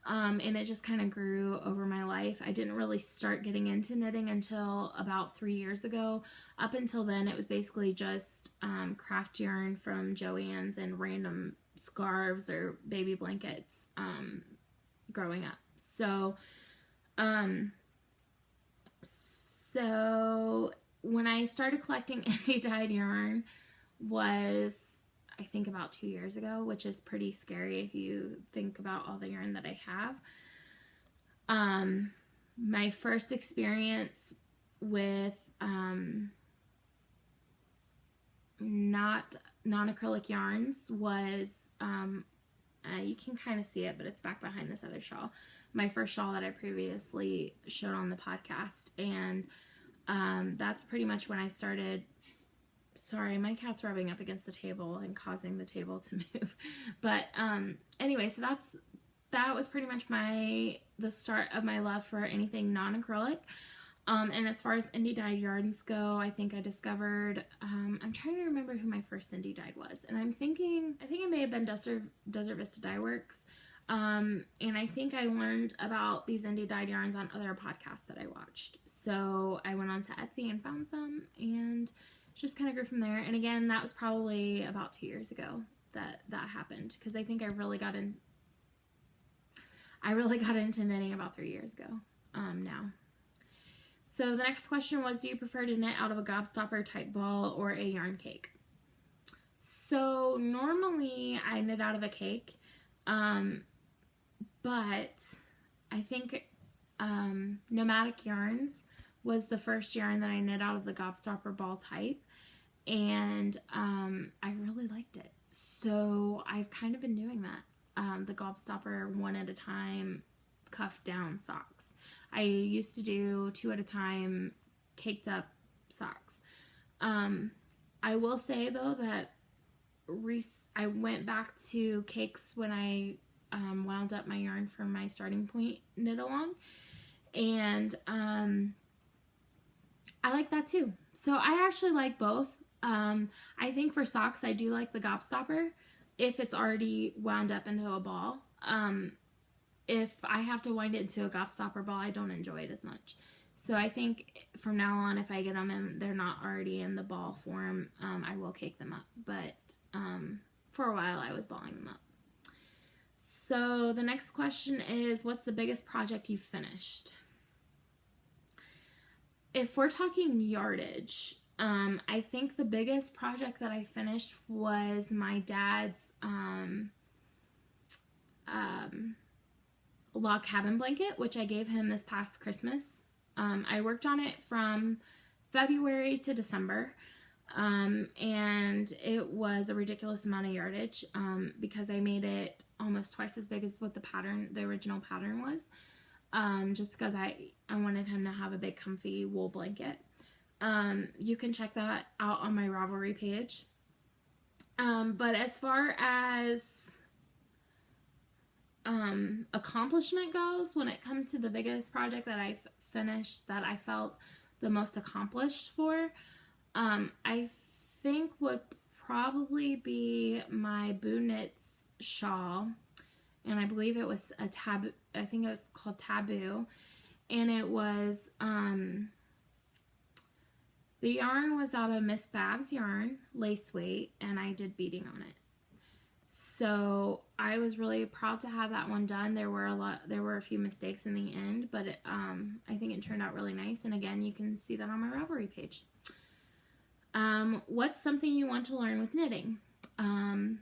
And it just kind of grew over my life. I didn't really start getting into knitting until about 3 years ago. Up until then, it was basically just craft yarn from Joann's and random scarves or baby blankets growing up. So when I started collecting indie dyed yarn was, I think, about 2 years ago, which is pretty scary if you think about all the yarn that I have. My first experience with not non-acrylic yarns was, you can kind of see it, but it's back behind this other shawl. My first shawl that I previously showed on the podcast, and that's pretty much when I started. Sorry, my cat's rubbing up against the table and causing the table to move. But anyway, so that was pretty much the start of my love for anything non-acrylic. And as far as indie dyed yarns go, I think I discovered, I'm trying to remember who my first indie dyed was. And I think it may have been Desert Vista Dye Works. And I think I learned about these indie dyed yarns on other podcasts that I watched. So I went on to Etsy and found some, and just kind of grew from there. And again, that was probably about 2 years ago that happened, because I think I really got into knitting about 3 years ago now. So the next question was, do you prefer to knit out of a gobstopper type ball or a yarn cake? So normally I knit out of a cake, but I think Nomadic Yarns was the first yarn that I knit out of the gobstopper ball type, and I really liked it. So I've kind of been doing that, the gobstopper one at a time cuff down socks. I used to do 2 at a time caked up socks. I will say though that I went back to cakes when I wound up my yarn from my starting point knit along, and I like that too. So I actually like both. I think for socks I do like the gobstopper if it's already wound up into a ball. If I have to wind it into a gobstopper ball, I don't enjoy it as much. So I think from now on, if I get them and they're not already in the ball form, I will cake them up. But for a while I was balling them up. So the next question is, what's the biggest project you've finished? If we're talking yardage, I think the biggest project that I finished was my dad's log cabin blanket, which I gave him this past Christmas. I worked on it from February to December, and it was a ridiculous amount of yardage because I made it almost twice as big as what the original pattern was, just because I wanted him to have a big comfy wool blanket. You can check that out on my Ravelry page. But as far as accomplishment goes, when it comes to the biggest project that I've finished that I felt the most accomplished for, I think would probably be my Boo Knits shawl, and I believe it was I think it was called Taboo, and it was, the yarn was out of Miss Babs yarn, lace weight, and I did beading on it. So I was really proud to have that one done. There were a few mistakes in the end, but I think it turned out really nice. And again, you can see that on my Ravelry page. What's something you want to learn with knitting? Amigurumi.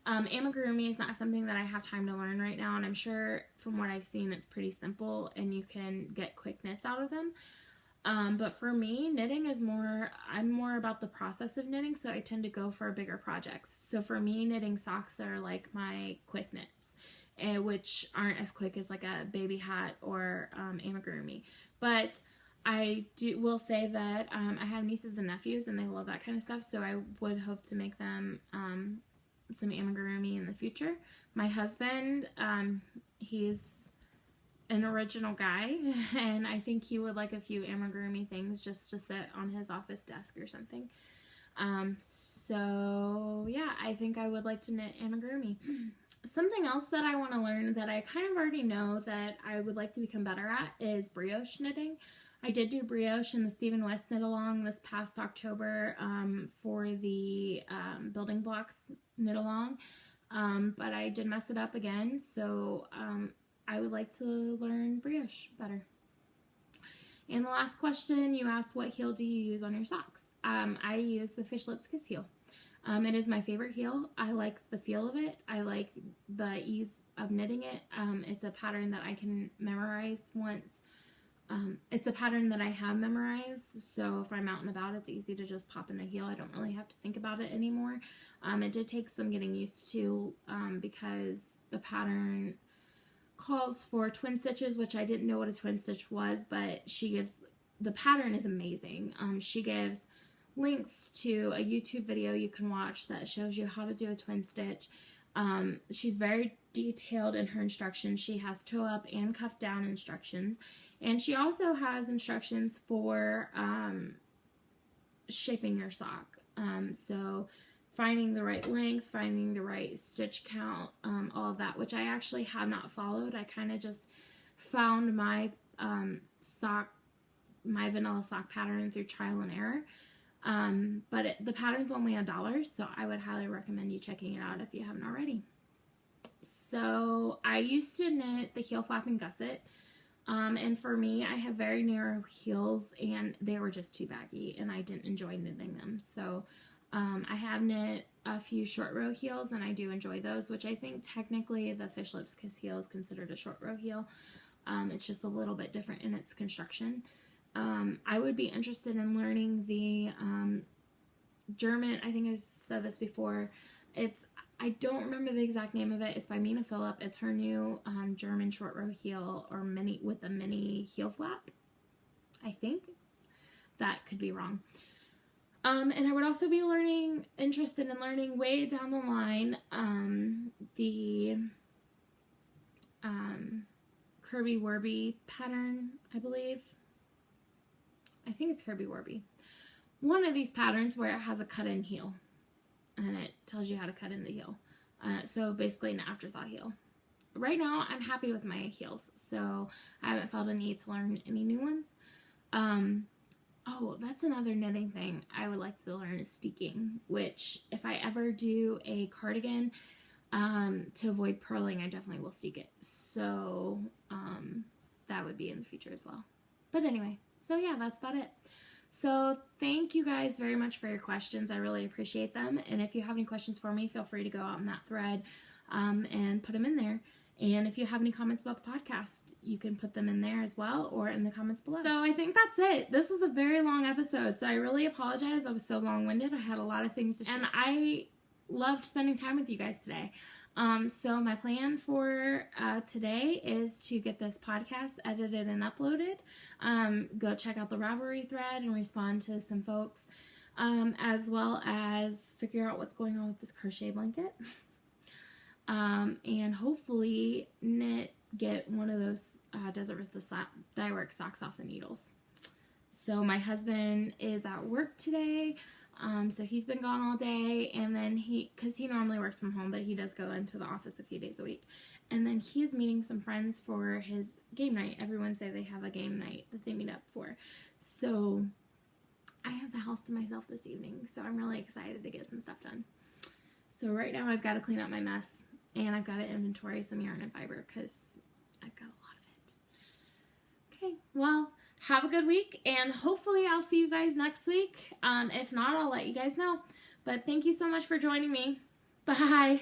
Amigurumi is not something that I have time to learn right now, and I'm sure from what I've seen, it's pretty simple and you can get quick knits out of them. But for me, knitting is I'm more about the process of knitting, so I tend to go for bigger projects. So for me, knitting socks are like my quick knits, which aren't as quick as like a baby hat or amigurumi. But I will say that I have nieces and nephews, and they love that kind of stuff, so I would hope to make them some amigurumi in the future. My husband, he's an original guy, and I think he would like a few amigurumi things just to sit on his office desk or something. So yeah, I think I would like to knit amigurumi. Something else that I want to learn that I kind of already know that I would like to become better at is brioche knitting. I did do brioche in the Stephen West knit along this past October for the building blocks knit along, but I did mess it up again, so I would like to learn brioche better. And the last question you asked, what heel do you use on your socks? I use the Fish Lips Kiss heel. It is my favorite heel. I like the feel of it. I like the ease of knitting it. It's a pattern that I can memorize once. It's a pattern that I have memorized, so if I'm out and about, it's easy to just pop in a heel. I don't really have to think about it anymore. It did take some getting used to because the pattern calls for twin stitches, which I didn't know what a twin stitch was, but the pattern is amazing. She gives links to a YouTube video you can watch that shows you how to do a twin stitch. She's very detailed in her instructions. She has toe up and cuff down instructions, and she also has instructions for shaping your sock. So finding the right length, finding the right stitch count, all of that, which I actually have not followed. I kind of just found my my vanilla sock pattern through trial and error. But the pattern's only $1, so I would highly recommend you checking it out if you haven't already. So I used to knit the heel flap and gusset, and for me, I have very narrow heels, and they were just too baggy, and I didn't enjoy knitting them. So I have knit a few short row heels, and I do enjoy those, which I think technically the Fish Lips Kiss heel is considered a short row heel. It's just a little bit different in its construction. I would be interested in learning the German, I think I said this before, I don't remember the exact name of it. It's by Mina Phillip. It's her new German short row heel, or with a mini heel flap, I think. That could be wrong. And I would also be interested in learning way down the line the Kirby Werby pattern, I believe. I think it's Kirby Werby. One of these patterns where it has a cut-in heel, and it tells you how to cut in the heel. So basically an afterthought heel. Right now, I'm happy with my heels, so I haven't felt a need to learn any new ones. Oh, that's another knitting thing I would like to learn is steeking, which if I ever do a cardigan, to avoid purling, I definitely will steek it. So that would be in the future as well. But anyway, so yeah, that's about it. So thank you guys very much for your questions. I really appreciate them. And if you have any questions for me, feel free to go out in that thread. and put them in there. And if you have any comments about the podcast, you can put them in there as well or in the comments below. So I think that's it. This was a very long episode, so I really apologize. I was so long-winded. I had a lot of things to share. And I loved spending time with you guys today. So my plan for today is to get this podcast edited and uploaded. Go check out the Ravelry thread and respond to some folks, as well as figure out what's going on with this crochet blanket. And hopefully get one of those Desert Vista dye work socks off the needles. So my husband is at work today, so he's been gone all day, and then because he normally works from home, but he does go into the office a few days a week, and then he is meeting some friends for his game night. Every Wednesday they have a game night that they meet up for. So I have the house to myself this evening, so I'm really excited to get some stuff done. So right now I've got to clean up my mess, and I've got to inventory some yarn and fiber because I've got a lot of it. Okay, well, have a good week, and hopefully I'll see you guys next week. If not, I'll let you guys know. But thank you so much for joining me. Bye!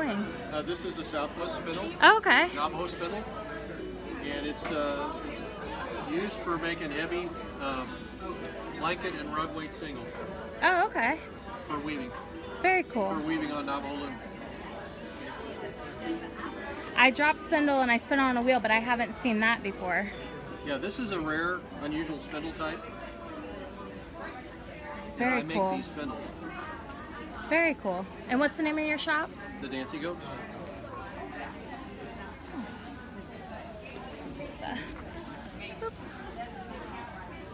doing? This is a Southwest spindle, Oh, okay. Navajo spindle, and it's used for making heavy blanket and rug weight singles Oh, okay. for weaving. Very cool. For weaving on Navajo loom. I drop spindle and I spin on a wheel, but I haven't seen that before. Yeah, this is a rare, unusual spindle type. Very and I cool. make these spindles. Very cool. And what's the name of your shop? The Dancing Goats.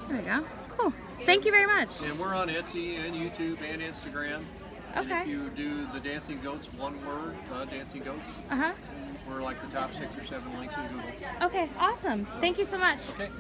There we go. Cool. Thank you very much. And we're on Etsy and YouTube and Instagram. And Okay. if you do the Dancing Goats, one word, Dancing Goats, Uh-huh. we're like the top 6 or 7 links in Google. Okay, awesome. Thank you so much. Okay.